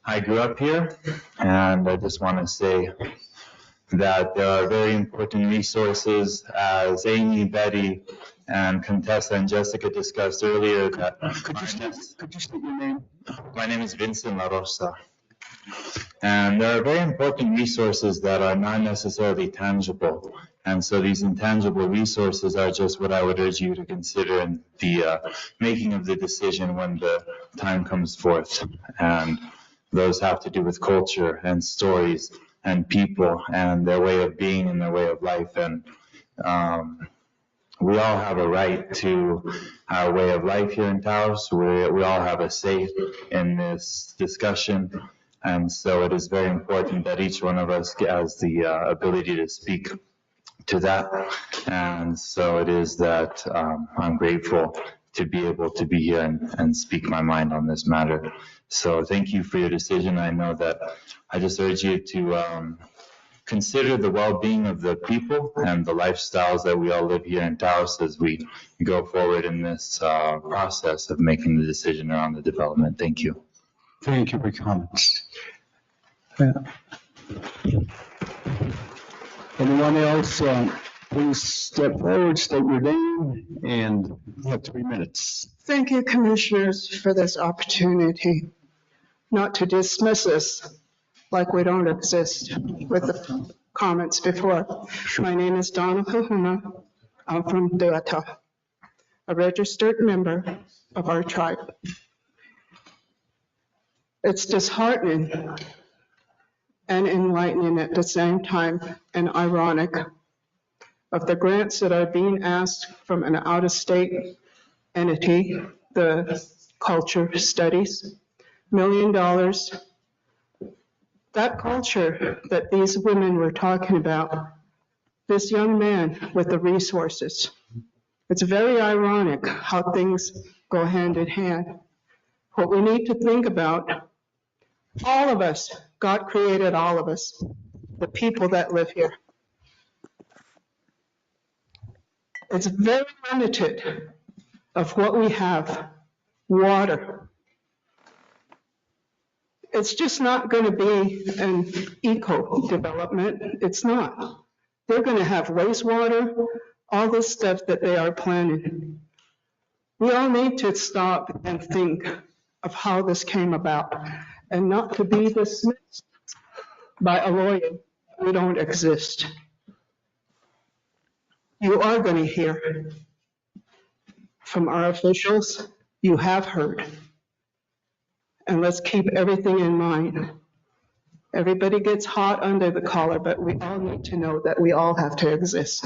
I grew up here, and I just want to say that there are very important resources, as Amy, Betty, and Contessa and Jessica discussed earlier. Could you state your name? My name is Vincent La Rosa. And there are very important resources that are not necessarily tangible. And so these intangible resources are just what I would urge you to consider in the making of the decision when the time comes forth. And those have to do with culture and stories and people and their way of being and their way of life. And we all have a right to our way of life here in Taos. We all have a say in this discussion. And so it is very important that each one of us has the ability to speak to that. And so it is that I'm grateful to be able to be here and speak my mind on this matter. So thank you for your decision. I know that I just urge you to consider the well-being of the people and the lifestyles that we all live here in Taos as we go forward in this process of making the decision around the development. Thank you. Thank you for your comments. Anyone else, please step forward, state your name, and you have 3 minutes. Thank you, Commissioners, for this opportunity, not to dismiss us like we don't exist with the comments before. My name is Donna Kahuna. I'm from Duata, a registered member of our tribe. It's disheartening and enlightening at the same time, and ironic, of the grants that are being asked from an out-of-state entity, the Culture Studies, $1 million. That culture that these women were talking about, this young man with the resources, it's very ironic how things go hand in hand. What we need to think about, all of us, God created all of us, the people that live here. It's very limited of what we have, water. It's just not going to be an eco development. It's not. They're going to have wastewater, all this stuff that they are planning. We all need to stop and think of how this came about and not to be dismissed by a lawyer. We don't exist. You are going to hear from our officials. You have heard. And let's keep everything in mind. Everybody gets hot under the collar, but we all need to know that we all have to exist.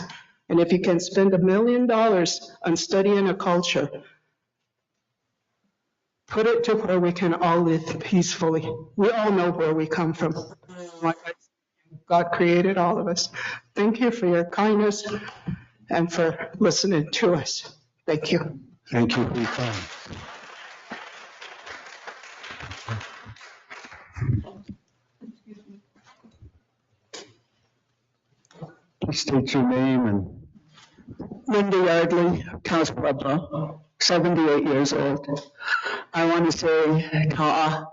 And if you can spend $1 million on studying a culture, put it to where we can all live peacefully. We all know where we come from. Like I said, God created all of us. Thank you for your kindness and for listening to us. Thank you. Thank you for your time. Please state your name and. Linda Yardley, Taos Pueblo, 78 years old. I want to say ta'a.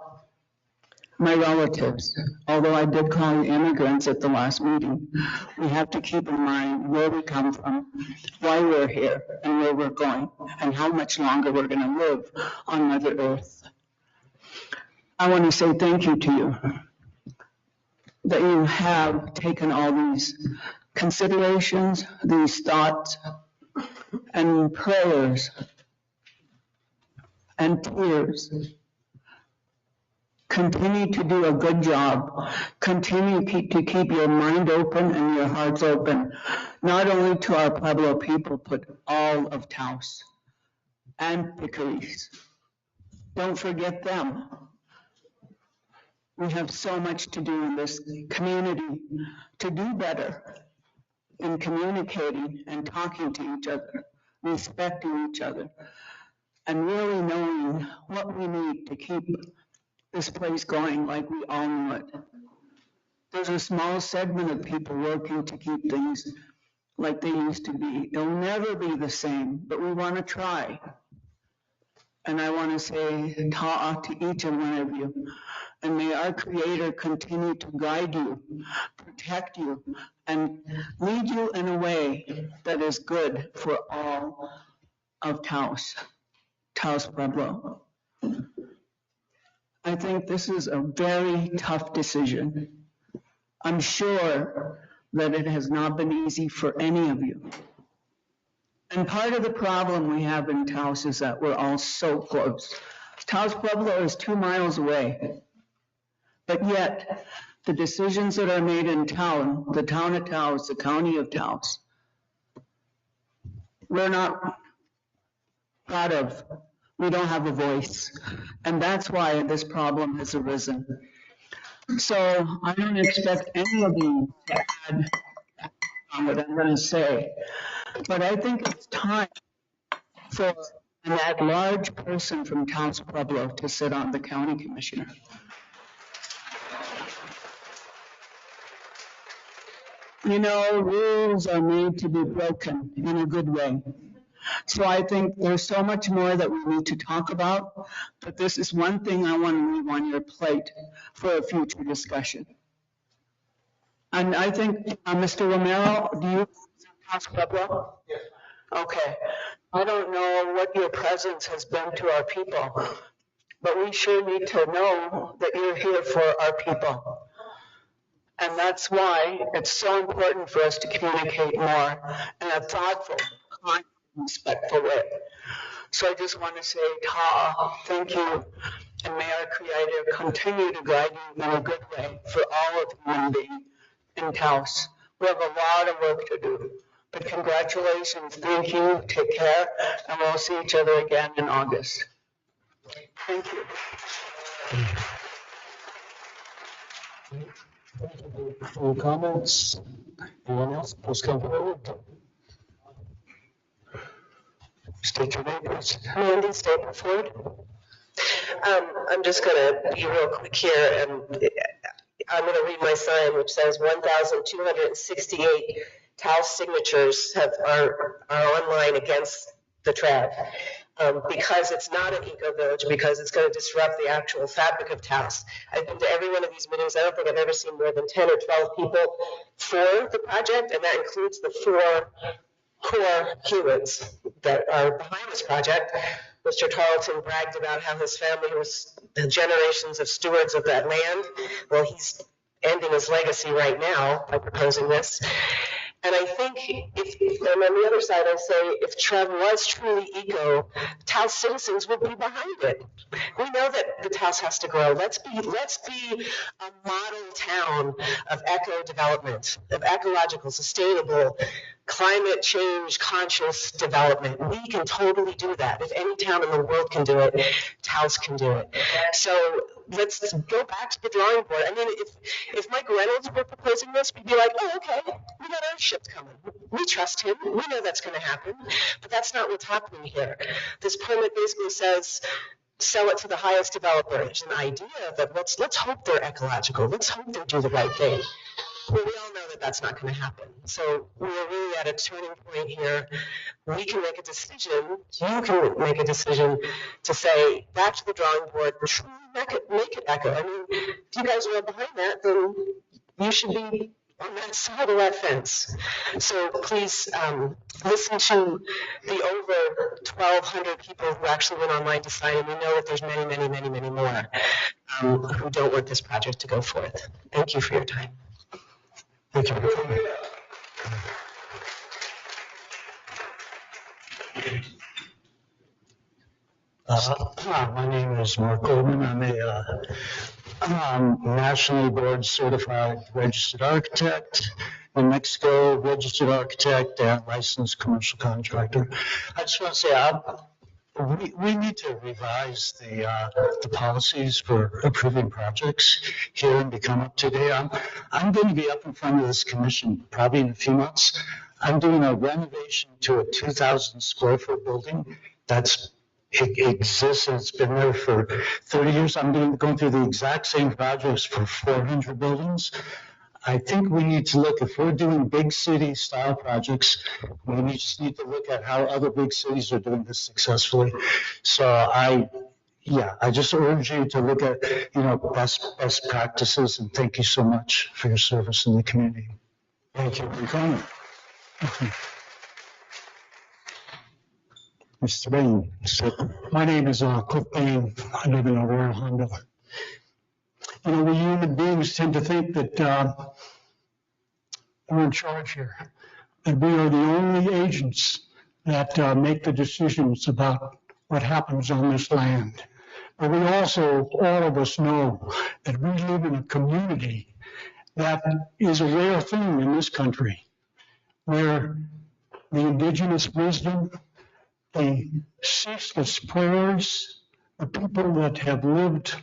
my relatives, although I did call you immigrants at the last meeting, we have to keep in mind where we come from, why we're here, and where we're going, and how much longer we're going to live on Mother Earth. I want to say thank you to you that you have taken all these considerations, these thoughts, and prayers, and tears. Continue to do a good job. Continue to keep your mind open and your hearts open, not only to our Pueblo people, but all of Taos and Picaris. Don't forget them. We have so much to do in this community to do better in communicating and talking to each other, respecting each other, and really knowing what we need to keep this place going like we all know it. There's a small segment of people working to keep things like they used to be. It'll never be the same, but we want to try. And I want to say ta'a to each and one of you. And may our Creator continue to guide you, protect you, and lead you in a way that is good for all of Taos Pueblo. I think this is a very tough decision. I'm sure that it has not been easy for any of you. And part of the problem we have in Taos is that we're all so close. Taos Pueblo is 2 miles away. But yet, the decisions that are made in town, the town of Taos, the county of Taos, we're not proud of. We don't have a voice. And that's why this problem has arisen. So I don't expect any of you to add on what I'm going to say. But I think it's time for an at-large person from Taos Pueblo to sit on the county commissioner. You know, rules are made to be broken in a good way. So I think there's so much more that we need to talk about, but this is one thing I want to leave on your plate for a future discussion. And I think, Mr. Romero, do you represent Taos Pueblo? Yes. Okay. I don't know what your presence has been to our people, but we sure need to know that you're here for our people. And that's why it's so important for us to communicate more in a thoughtful, kind, respectful way. So I just want to say, ta'a, thank you, and may our Creator continue to guide you in a good way for all of humanity in Taos. We have a lot of work to do, but congratulations, thank you, take care, and we'll see each other again in August. Thank you. Any comments? Anyone else? Please come forward. State your name, please. Mandy Stapleford. I'm just going to be real quick here, and I'm going to read my sign, which says 1,268 Taos signatures are online against the TRAD. Because it's not an eco-village, because it's going to disrupt the actual fabric of Taos. I've been to every one of these meetings. I don't think I've ever seen more than 10 or 12 people for the project, and that includes the 4 core humans that are behind this project. Mr. Tarleton bragged about how his family was generations of stewards of that land. Well, he's ending his legacy right now by proposing this. And I think, and on the other side, I say, if Trev was truly eco, Taos citizens would be behind it. We know that the Taos has to grow. Let's be a model town of eco development, of ecological, sustainable, climate change conscious development. We can totally do that. If any town in the world can do it, Taos can do it. So let's go back to the drawing board. I mean, if Mike Reynolds were proposing this, we'd be like, oh, okay, we got our ship coming. We trust him. We know that's going to happen. But that's not what's happening here. This permit basically says, sell it to the highest developer. There's an idea that let's hope they're ecological. Let's hope they do the right thing. Well, we all know that that's not going to happen. So we're really at a turning point here. We can make a decision, you can make a decision to say, back to the drawing board, truly make it echo. I mean, if you guys are all behind that, then you should be on that side of that fence. So please listen to the over 1,200 people who actually went online to sign, and we know that there's many, many, many, many more who don't want this project to go forth. Thank you for your time. Thank you. My name is Mark Goldman. I'm a nationally board certified registered architect, New Mexico registered architect, and licensed commercial contractor. I just want to say we need to revise the policies for approving projects here and become up to date. I'm going to be up in front of this commission probably in a few months. I'm doing a renovation to a 2,000 square foot building it exists and it's been there for 30 years. I'm going through the exact same projects for 400 buildings. I think we need to look, if we're doing big city style projects, we just need to look at how other big cities are doing this successfully. So I just urge you to look at, best practices, and thank you so much for your service in the community. Thank you for coming. Mr. Bain. My name is Cliff Bain. I live in Aurora, Honda. We human beings tend to think that we're in charge here, and we are the only agents that make the decisions about what happens on this land. But we also, all of us know that we live in a community that is a rare thing in this country, where the indigenous wisdom, the ceaseless prayers, the people that have lived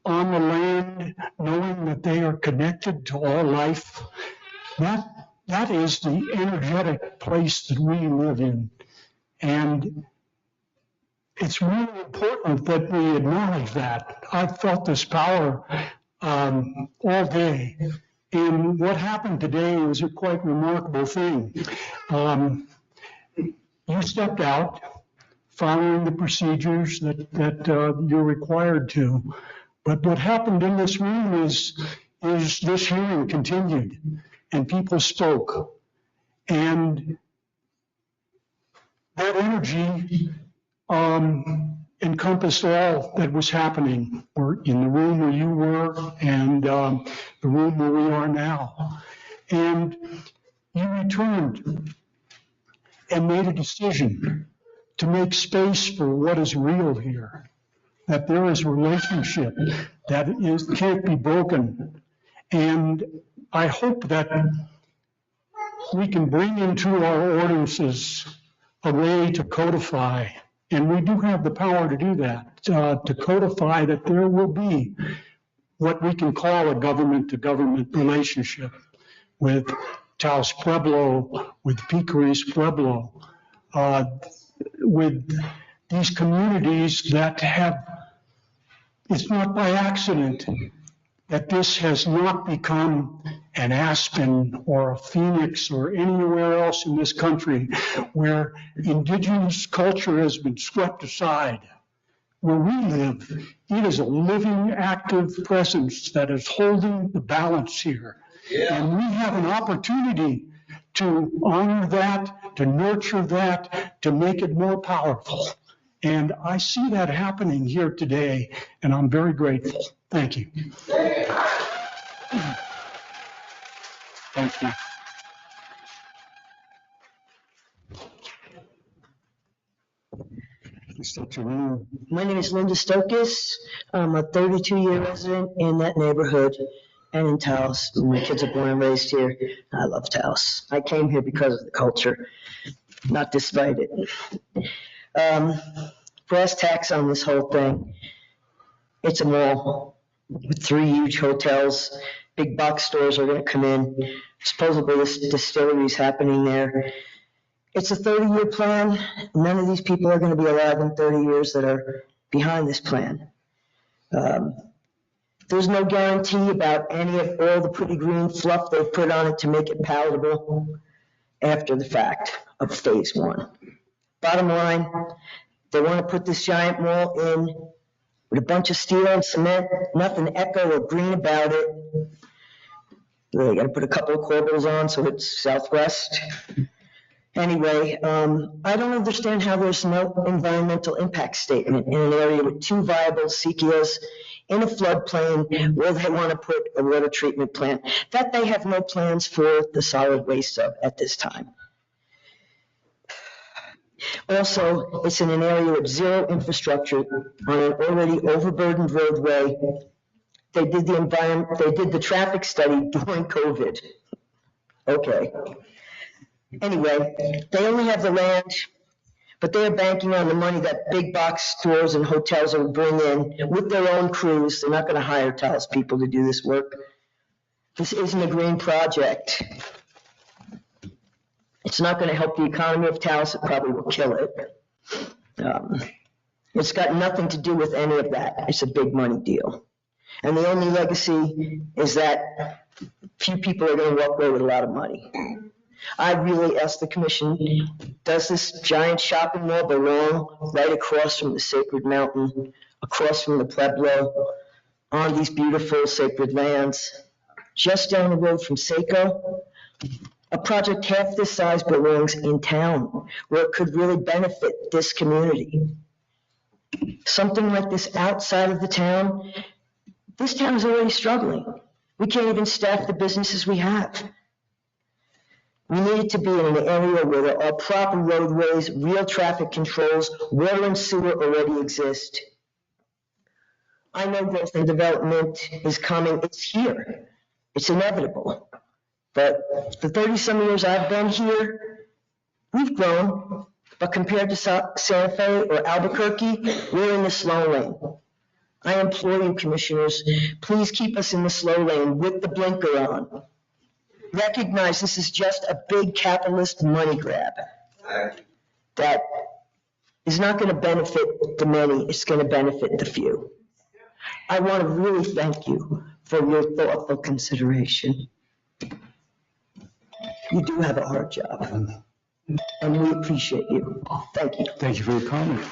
on the land, knowing that they are connected to all life, that is the energetic place that we live in. And it's really important that we acknowledge that. I've felt this power all day. And what happened today was a quite remarkable thing. You stepped out following the procedures that you're required to. But what happened in this room is this hearing continued, and people spoke. And that energy encompassed all that was happening in the room where you were and the room where we are now. And you returned and made a decision to make space for what is real here, that there is a relationship that can't be broken. And I hope that we can bring into our ordinances a way to codify, and we do have the power to do that, to codify that there will be what we can call a government-to-government relationship with Taos Pueblo, with Picaris Pueblo, with these communities that it's not by accident that this has not become an Aspen or a Phoenix or anywhere else in this country where indigenous culture has been swept aside. Where we live, it is a living, active presence that is holding the balance here. Yeah. And we have an opportunity to honor that, to nurture that, to make it more powerful. And I see that happening here today, and I'm very grateful. Thank you. Thank you. My name is Linda Stokes. I'm a 32-year resident in that neighborhood and in Taos. My kids are born and raised here. I love Taos. I came here because of the culture, not despite it. Brass tacks on this whole thing. It's a mall with 3 huge hotels. Big box stores are going to come in. Supposedly this distillery is happening there. It's a 30-year plan. None of these people are going to be alive in 30 years that are behind this plan. There's no guarantee about any of all the pretty green fluff they've put on it to make it palatable after the fact of phase one. Bottom line, they want to put this giant mall in with a bunch of steel and cement, nothing eco or green about it. They got to put a couple of corbels on so it's southwest. Anyway, I don't understand how there's no environmental impact statement in an area with two viable CEQAs in a floodplain where they want to put a water treatment plant that they have no plans for the solid waste of at this time. Also, it's in an area with zero infrastructure on an already overburdened roadway. They did the traffic study during COVID. Okay. Anyway, they only have the land, but they're banking on the money that big box stores and hotels will bring in with their own crews. They're not going to hire Taos people to do this work. This isn't a green project. It's not going to help the economy of Taos. It probably will kill it. It's got nothing to do with any of that. It's a big money deal. And the only legacy is that few people are going to walk away with a lot of money. I really ask the commission, does this giant shopping mall belong right across from the sacred mountain, across from the Pueblo, on these beautiful sacred lands, just down the road from Seco? A project half this size belongs in town, where it could really benefit this community. Something like this outside of the town, this town is already struggling. We can't even staff the businesses we have. We need it to be in an area where there are proper roadways, real traffic controls, water and sewer already exist. I know growth and development is coming, it's here, it's inevitable. But the 30-some years I've been here, we've grown, but compared to Santa Fe or Albuquerque, we're in the slow lane. I implore you, commissioners, please keep us in the slow lane with the blinker on. Recognize this is just a big capitalist money grab that is not going to benefit the many, it's going to benefit the few. I want to really thank you for your thoughtful consideration. You do have a hard job, and we appreciate you. Thank you. Thank you for your comment.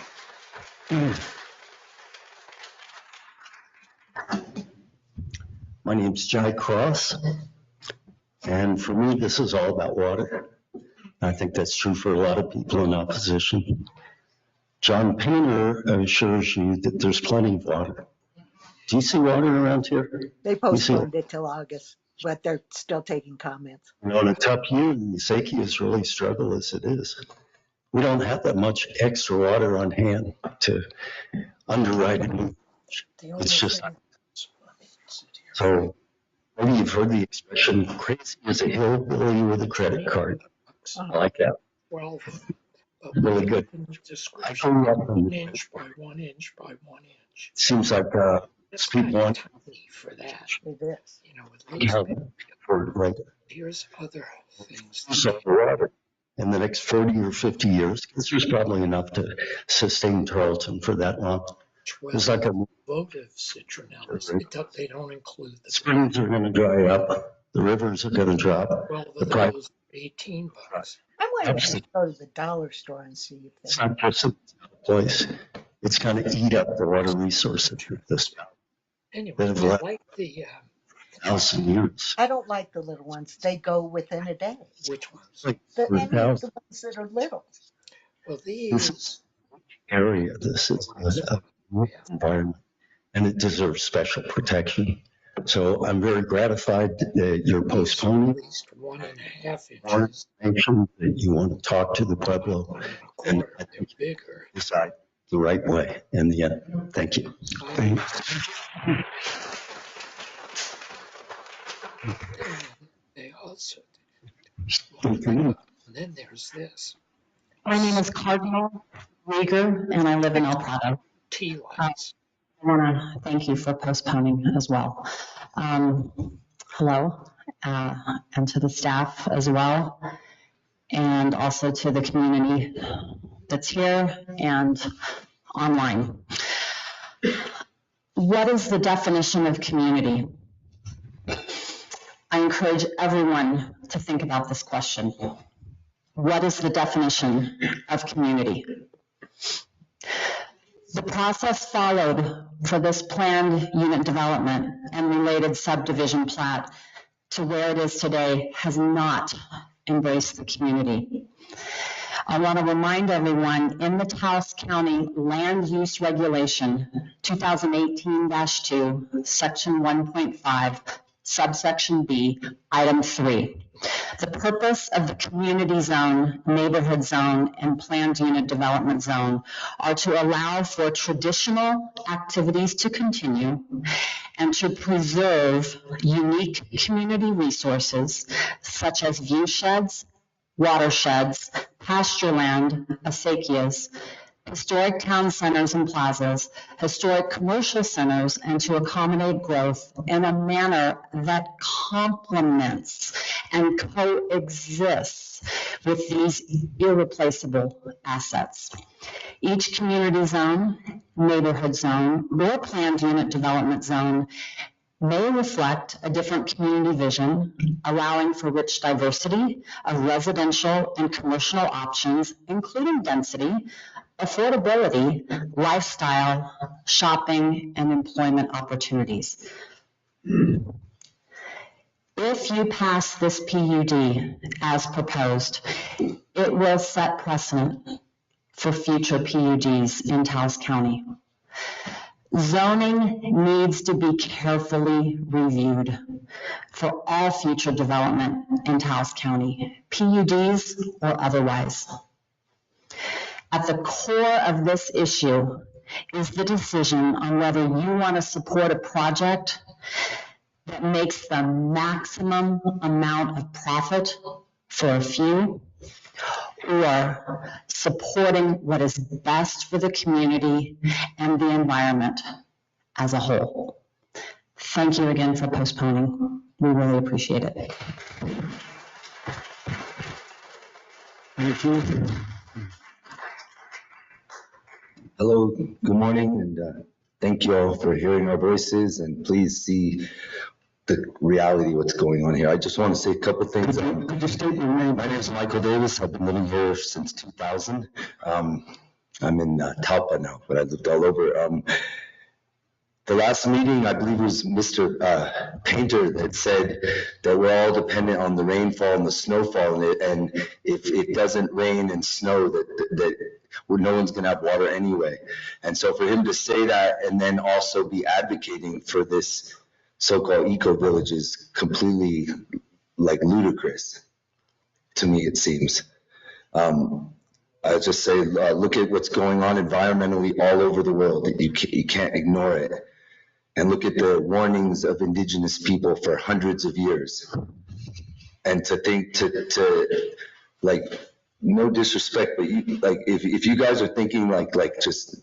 My name's Jai Cross, and for me, this is all about water. I think that's true for a lot of people in opposition. John Painter assures you that there's plenty of water. Do you see water around here? They postponed it till August, but they're still taking comments. On a tough year, the Sakias really struggle as it is. We don't have that much extra water on hand to underwrite it. It's just, so maybe you've heard the expression, crazy as a hillbilly with a credit card. I like that. Well, really good. I grew up in, 1 inch by 1 inch by 1 inch. seems like people want For that, It is. you know, at least for right here's other things. so water in the next 40 or 50 years, because there's probably enough to sustain Tarleton for that long. It's like a Votive citronellas, they don't include the. springs are going to dry up, the rivers are going to drop. Well, The price, those $18. I wanted to go to the dollar store and see if it's they. not just a place. It's going to eat up the water resources of this Anyway, that have I left like the, 1,000 years. I don't like the little ones. They go within a day. which ones? Like Any of the 3,000 ones that are little. Well, This these, area, this is a environment, and it deserves special protection. So I'm very gratified that you're postponing. at least 1.5 More inches information, that you want to talk to the Pueblo and I think bigger. decide the right way in the end. Thank you. They also, Okay. and then there's this, My name is Cardinal Rieger, and I live in El Prado. T lines. I want to thank you for postponing as well. Hello, and to the staff as well, and also to the community that's here and online. What is the definition of community? I encourage everyone to think about this question. What is the definition of community? The process followed for this planned unit development and related subdivision plat to where it is today has not embraced the community. I want to remind everyone, in the Taos County Land Use Regulation 2018-2, Section 1.5, subsection B, item 3. The purpose of the community zone, neighborhood zone, and planned unit development zone are to allow for traditional activities to continue and to preserve unique community resources such as view sheds, watersheds, pasture land, acequias, historic town centers and plazas, historic commercial centers, and to accommodate growth in a manner that complements and coexists with these irreplaceable assets. Each community zone, neighborhood zone, or planned unit development zone may reflect a different community vision, allowing for rich diversity of residential and commercial options, including density, affordability, lifestyle, shopping, and employment opportunities. If you pass this PUD as proposed, it will set precedent for future PUDs in Taos County. Zoning needs to be carefully reviewed for all future development in Taos County, PUDs or otherwise. At the core of this issue is the decision on whether you want to support a project that makes the maximum amount of profit for a few, or supporting what is best for the community and the environment as a whole. Thank you again for postponing. We really appreciate it. Thank you. Hello, good morning, and thank you all for hearing our voices, and please see the reality of what's going on here. I just want to say a couple things. Could you state your name? My name is Michael Davis. I've been living here since 2000. I'm in Talpa now, but I lived all over. The last meeting, I believe it was Mr. Painter that said that we're all dependent on the rainfall and the snowfall, and if it doesn't rain and snow, that no one's gonna have water anyway. And so for him to say that and then also be advocating for this so-called eco-village is completely like ludicrous to me, it seems. I just say, look at what's going on environmentally all over the world. You can't ignore it. And look at the warnings of indigenous people for hundreds of years. And to think to like, no disrespect, but like if you guys are thinking like just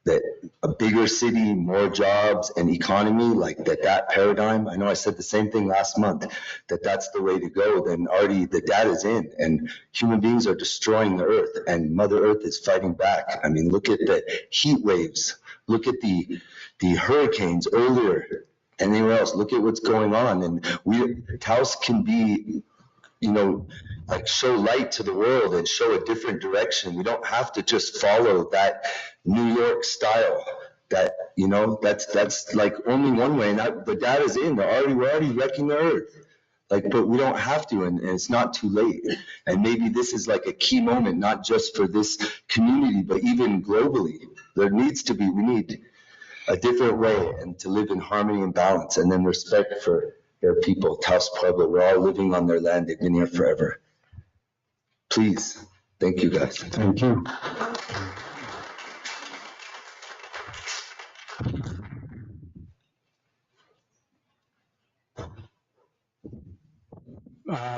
that a bigger city, more jobs and economy, like that paradigm, I know I said the same thing last month, that's the way to go, then already the data's in, and human beings are destroying the earth and Mother Earth is fighting back. I mean, look at the heat waves, look at the hurricanes earlier, and anywhere else, look at what's going on. And Taos can be, like show light to the world and show a different direction. We don't have to just follow that New York style. That, that's like only one way, and the data's in. We're already wrecking the earth. But we don't have to, and it's not too late. And maybe this is like a key moment, not just for this community, but even globally. We need a different way, and to live in harmony and balance, and then respect for their people, Taos Pueblo. We're all living on their land. They've been here forever. Please, thank you guys. Thank you.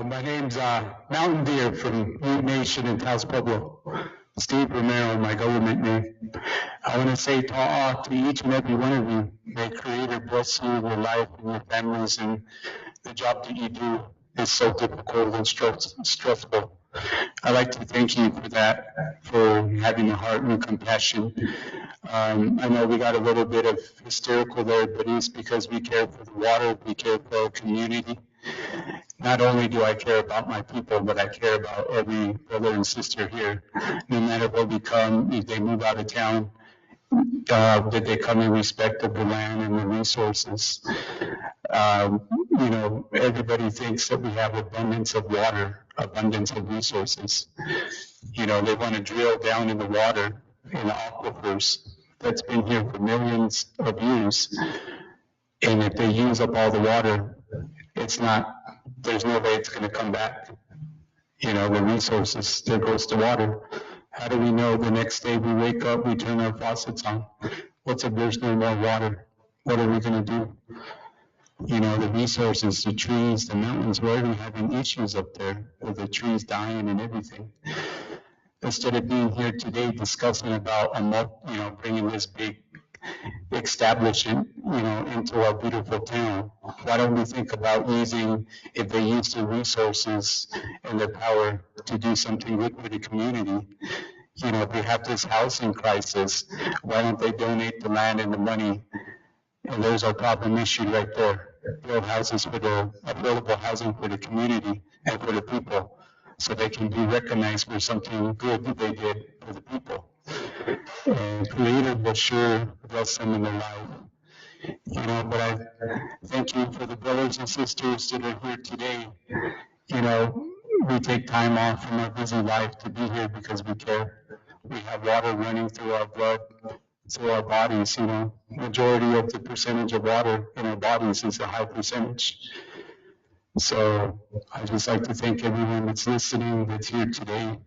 My name's Mountain Deer from Ute Nation in Taos Pueblo. Steve Romero, my government name. I want to say to each and every one of you, may Creator bless you, your life, and your families, and the job that you do is so difficult and stressful. I'd like to thank you for that, for having a heart and compassion I know we got a little bit of hysterical there, but it's because we care for the water, we care for our community. Not only do I care about my people, but I care about every brother and sister here. No matter what we come, if they move out of town, that they come in respect of the land and the resources. Everybody thinks that we have abundance of water, abundance of resources. They want to drill down in the water, in the aquifers that's been here for millions of years. And if they use up all the water, there's no way it's going to come back. The resources, there goes the water. How do we know the next day we wake up, we turn our faucets on? What's if there's no more water? What are we going to do? The resources, the trees, the mountains, we're already having issues up there with the trees dying and everything. Instead of being here today discussing about, bringing this big establishment, into our beautiful town, why don't we think about if they use the resources and their power to do something good for the community? If we have this housing crisis, why don't they donate the land and the money? And there's our problem issue right there. Build houses for the affordable housing for the community and for the people, so they can be recognized for something good that they did for the people. And Creator will sure bless them in their life. But I thank you for the brothers and sisters that are here today. We take time off from our busy life to be here because we care. We have water running through our blood, through our bodies. Majority of the percentage of water in our bodies is a high percentage. So I just like to thank everyone that's listening, that's here today.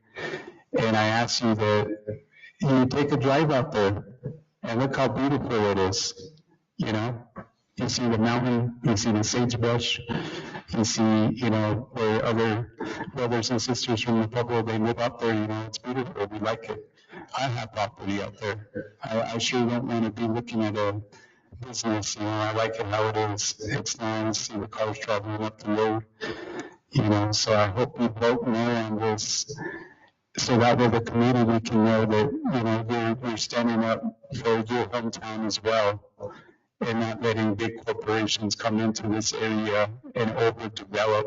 And I ask you that you take a drive out there and look how beautiful it is. You see the mountain, you see the sagebrush, you see, where other brothers and sisters from the Pueblo, they live up there, it's beautiful, we like it. I have property out there. I sure don't want to be looking at a business, I like it how it is. It's nice, see the cars traveling up the road, so I hope you vote no on this, so that way the community can know that, you're standing up for your hometown as well, and not letting big corporations come into this area and overdevelop,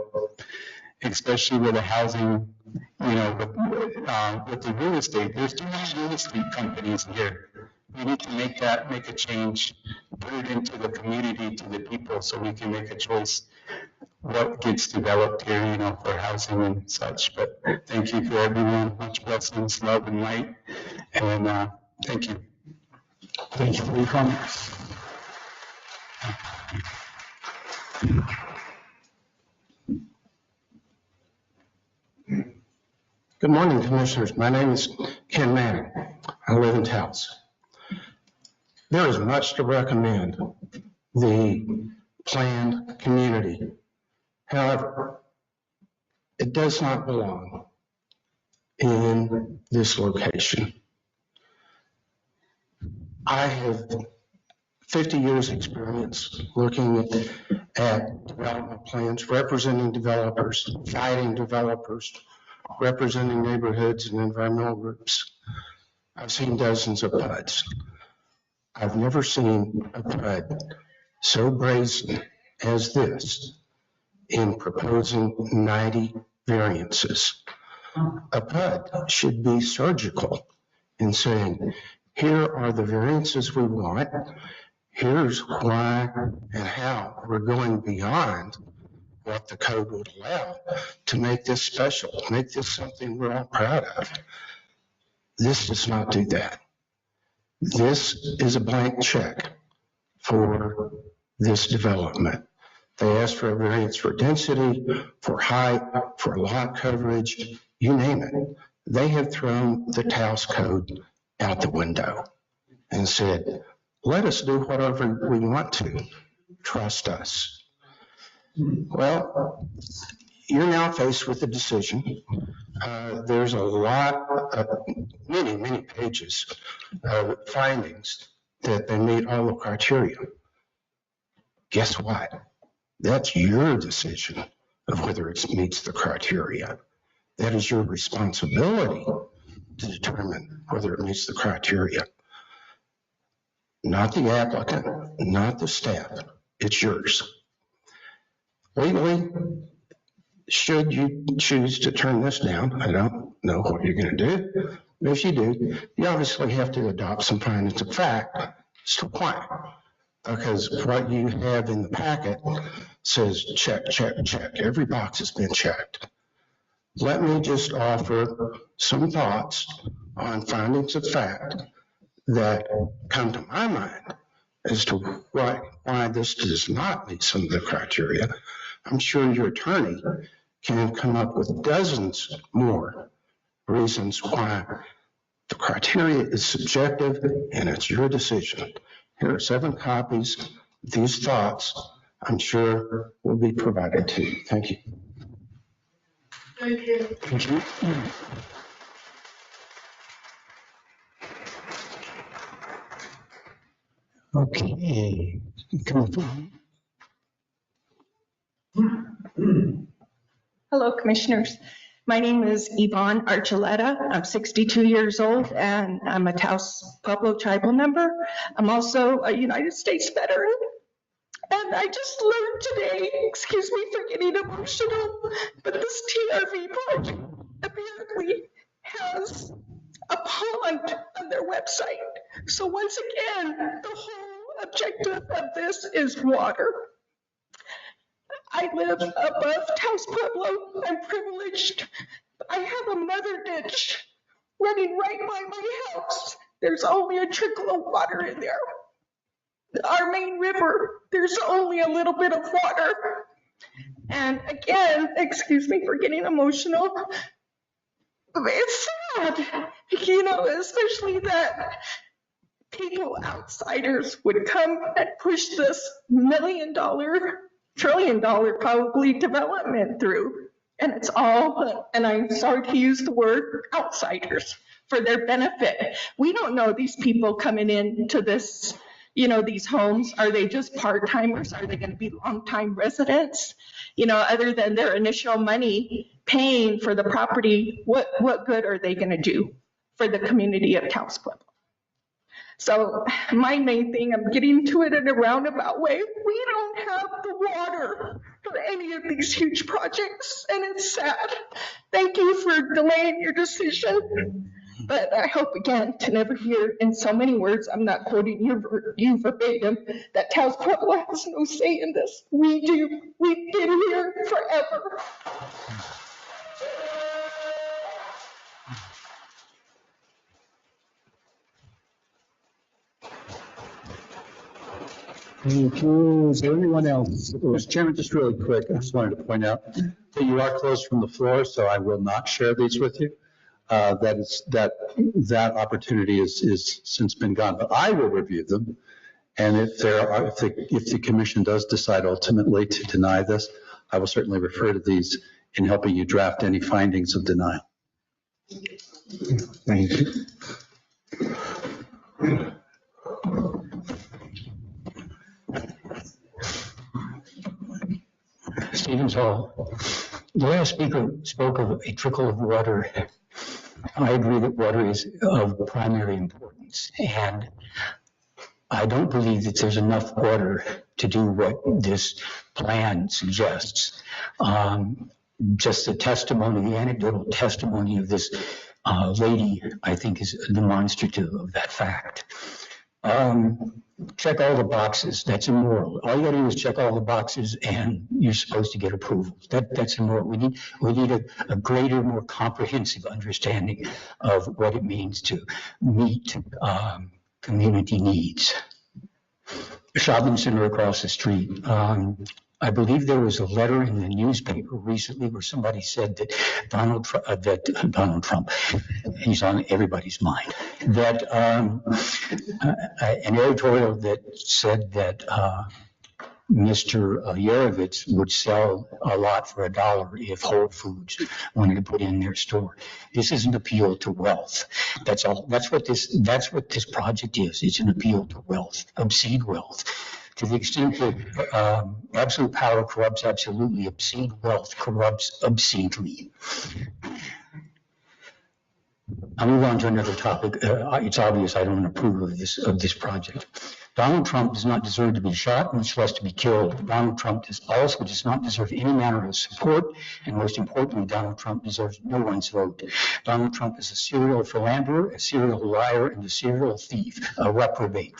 especially with the housing, with the real estate. There's too many real estate companies here. We need to make a change, put it into the community, to the people, so we can make a choice what gets developed here, for housing and such. But thank you for everyone. Much blessings, love, and light. And thank you. Thank you for your comments. Good morning, Commissioners. My name is Ken Manning. I live in Taos. There is much to recommend the planned community. However, it does not belong in this location. I have 50 years experience looking at development plans, representing developers, guiding developers, representing neighborhoods and environmental groups. I've seen dozens of PUDs. I've never seen a PUD so brazen as this in proposing 90 variances. A PUD should be surgical in saying, here are the variances we want, here's why and how we're going beyond what the code would allow to make this special, make this something we're all proud of. This does not do that. This is a blank check for this development. They asked for a variance for density, for height, for lot coverage, you name it. They have thrown the Taos code out the window and said, let us do whatever we want to. Trust us. Well, you're now faced with a decision. There's a lot of many pages of findings that they meet all the criteria. Guess what? That's your decision of whether it meets the criteria. That is your responsibility to determine whether it meets the criteria. not the applicant, not the staff. It's yours. Legally, should you choose to turn this down, I don't know what you're going to do. But if you do, you obviously have to adopt some findings of fact as to why. Because what you have in the packet says check, check, check. Every box has been checked. Let me just offer some thoughts on findings of fact that come to my mind as to why this does not meet some of the criteria. I'm sure your attorney can come up with dozens more reasons why the criteria is subjective and it's your decision. Here are 7 copies. These thoughts, I'm sure, will be provided to you. Thank you. Thank you. Thank you. Okay. Come on. Hello, Commissioners. My name is Yvonne Archuleta. I'm 62 years old, and I'm a Taos Pueblo tribal member. I'm also a United States veteran. And I just learned today, excuse me for getting emotional, but this TRV project apparently has a pond on their website. So once again, the whole objective of this is water. I live above Taos Pueblo. I'm privileged. I have a mother ditch running right by my house. There's only a trickle of water in there. Our main river, there's only a little bit of water. And again, excuse me for getting emotional, it's sad, especially that people, outsiders, would come and push this $1 million, $1 trillion probably development through. And it's all, and I'm sorry to use the word, outsiders for their benefit. We don't know these people coming into this, these homes. Are they just part-timers? Are they going to be long-time residents? Other than their initial money paying for the property, what good are they going to do for the community of Taos Pueblo? So my main thing, I'm getting to it in a roundabout way. We don't have the water for any of these huge projects, and it's sad. Thank you for delaying your decision. But I hope again to never hear in so many words, I'm not quoting you verbatim, that Taos Pueblo has no say in this. We do. We've been here forever. Thank you. Is there anyone else? Mr. Chairman, just really quick, I just wanted to point out that you are closed from the floor, so I will not share these with you. That opportunity is since been gone, but I will review them. And if the commission does decide ultimately to deny this, I will certainly refer to these in helping you draft any findings of denial. Thank you. Stevens Hall. The last speaker spoke of a trickle of water. I agree that water is of primary importance, and I don't believe that there's enough water to do what this plan suggests. Just the testimony, the anecdotal testimony of this lady, I think, is demonstrative of that fact. Check all the boxes. That's immoral. All you gotta do is check all the boxes and you're supposed to get approval. That's immoral. We need a greater, more comprehensive understanding of what it means to meet community needs. Shopping center across the street. I believe there was a letter in the newspaper recently where somebody said that Donald Trump, he's on everybody's mind, that an editorial that said that Mr. Yarovitz would sell a lot for $1 if Whole Foods wanted to put in their store. This is an appeal to wealth. That's all. That's what this project is. It's an appeal to wealth, obscene wealth. To the extent that absolute power corrupts absolutely, obscene wealth corrupts obscenely. I'll move on to another topic. It's obvious I don't approve of this project. Donald Trump does not deserve to be shot, much less to be killed. Donald Trump also does not deserve any manner of support, and most importantly, Donald Trump deserves no one's vote. Donald Trump is a serial philanderer, a serial liar, and a serial thief, a reprobate.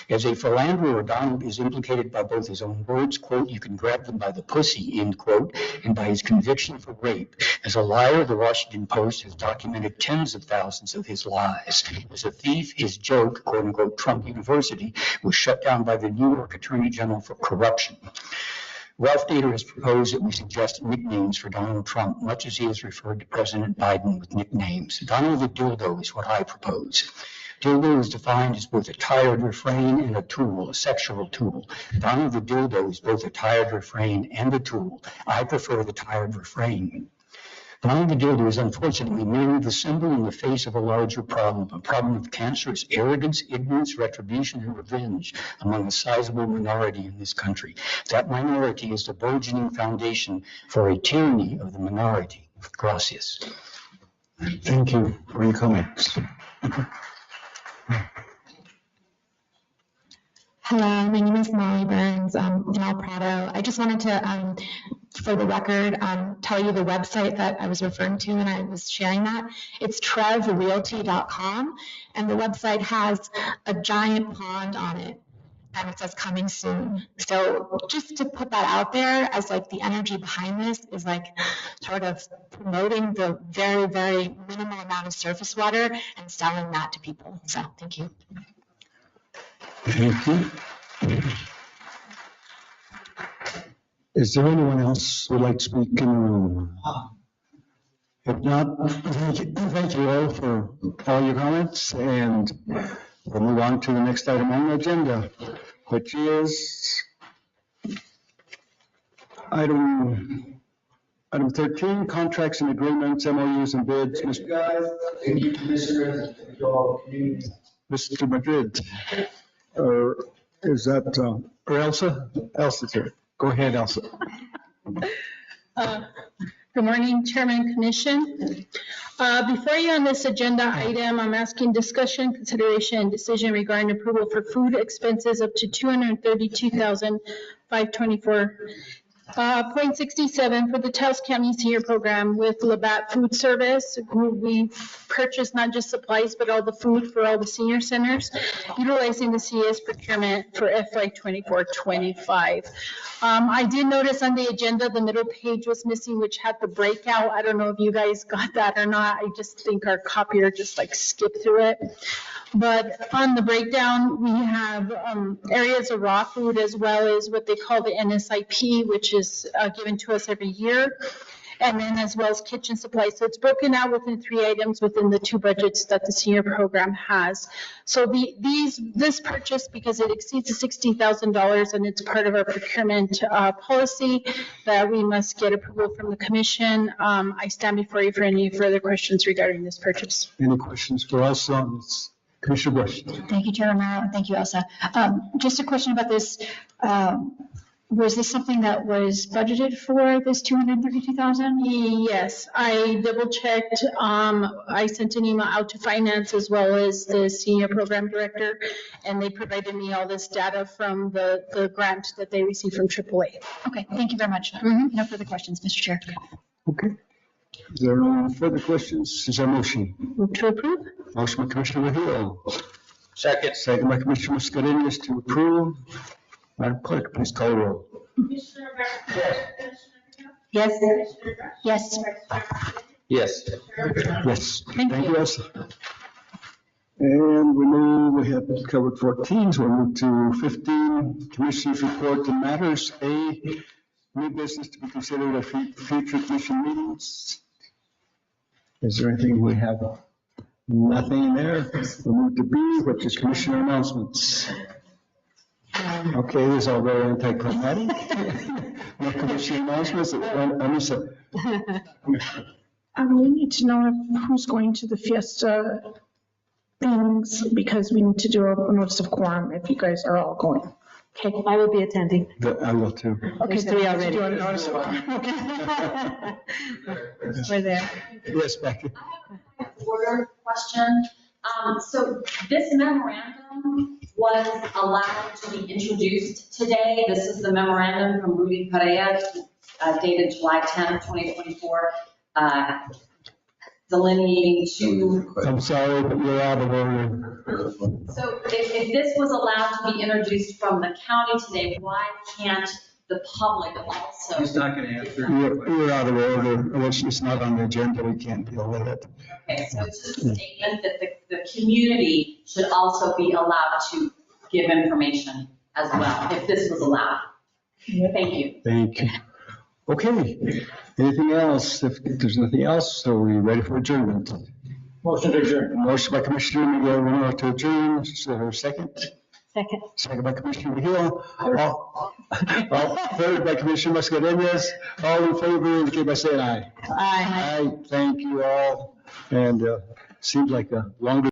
As a philanderer, Donald is implicated by both his own words, quote, "You can grab them by the pussy," end quote, and by his conviction for rape. As a liar, the Washington Post has documented tens of thousands of his lies. As a thief, his joke, quote unquote, Trump University, was shut down by the New York Attorney General for corruption. Ralph Nader has proposed that we suggest nicknames for Donald Trump, much as he has referred to President Biden with nicknames. Donald the Dildo is what I propose. Dildo is defined as both a tired refrain and a tool, a sexual tool. Donald the Dildo is both a tired refrain and a tool. I prefer the tired refrain. Donald the Dildo is unfortunately merely the symbol in the face of a larger problem, a problem of cancerous arrogance, ignorance, retribution, and revenge among a sizable minority in this country. That minority is the burgeoning foundation for a tyranny of the minority. Gracias. Thank you for your comments. Hello, my name is Molly Burns, in El Prado. I just wanted to, for the record, tell you the website that I was referring to when I was sharing that. It's trevrealty.com, and the website has a giant pond on it, and it says coming soon. So just to put that out there as like the energy behind this is like sort of promoting the very, very minimal amount of surface water and selling that to people. So thank you. Thank you. Is there anyone else who would like to speak in the room? If not, thank you all for all your comments, and we'll move on to the next item on the agenda, which is item 13, contracts and agreements, MOUs and bids. Mr. Madrid, or is that, or Elsa? Elsa's here. Go ahead, Elsa. Good morning, Chairman, Commission. Before you on this agenda item, I'm asking discussion, consideration, and decision regarding approval for food expenses up to $232,524. 0.67 for the Taos County Senior Program with Labatt Food Service, who we purchase not just supplies, but all the food for all the senior centers, utilizing the CS procurement for FY 24-25. I did notice on the agenda, the middle page was missing, which had the breakout. I don't know if you guys got that or not. I just think our copier just like skipped through it. But on the breakdown, we have areas of raw food as well as what they call the NSIP, which is given to us every year, and then as well as kitchen supplies. So it's broken out within 3 items within the 2 budgets that the senior program has. So this purchase, because it exceeds the $60,000 and it's part of our procurement policy that we must get approval from the commission. I stand before you for any further questions regarding this purchase. Any questions for us on this? Commissioner Bush. Thank you, Chair Romero, and thank you, Elsa. Just a question about this. Was this something that was budgeted for, this $232,000? Yes, I double checked. I sent an email out to finance as well as the senior program director, and they provided me all this data from the grant that they received from AAA. Okay, thank you very much. No further questions, Mr. Chair. Okay. Is there no further questions? Is there a motion? Move to approve. Motion by Commissioner Mejia. Second. Second by Commissioner Mascarenhas to approve. Madam Clerk, please call the roll. Yes. Yes. Yes. Yes. Thank you. Elsa. And we have covered 14, so we'll move to 15, Commissioners' report and matters. A, new business to be considered at future commission meetings. Is there anything we have? Nothing there. We'll move to B, which is commissioner announcements. Okay, this is all very anticlimactic. No commissioner announcements. Anissa. We need to know who's going to the fiesta things because we need to do a notice of quorum if you guys are all going. Okay, I will be attending. I will too. Okay, 3 already. Do a notice of quorum. We're there. Yes, Becky. order question. So this memorandum was allowed to be introduced today. This is the memorandum from Rudy Perea, dated July 10th, 2024, delineating two. I'm sorry, but you're out of order. So if this was allowed to be introduced from the county today, why can't the public also? He's not going to answer. You're out of order. It's not on the agenda. We can't deal with it. Okay, so it's just a statement that the community should also be allowed to give information as well, if this was allowed. Thank you. Thank you. Okay, anything else? If there's nothing else, are we ready for adjournment? Motion to adjourn. Motion by Commissioner Miguel to adjourn. Is there a second? Second. Second by Commissioner Mejia. Third by Commissioner Mascarenhas. All in favor, indicate by saying aye. Aye. Aye. Thank you all. And seems like a longer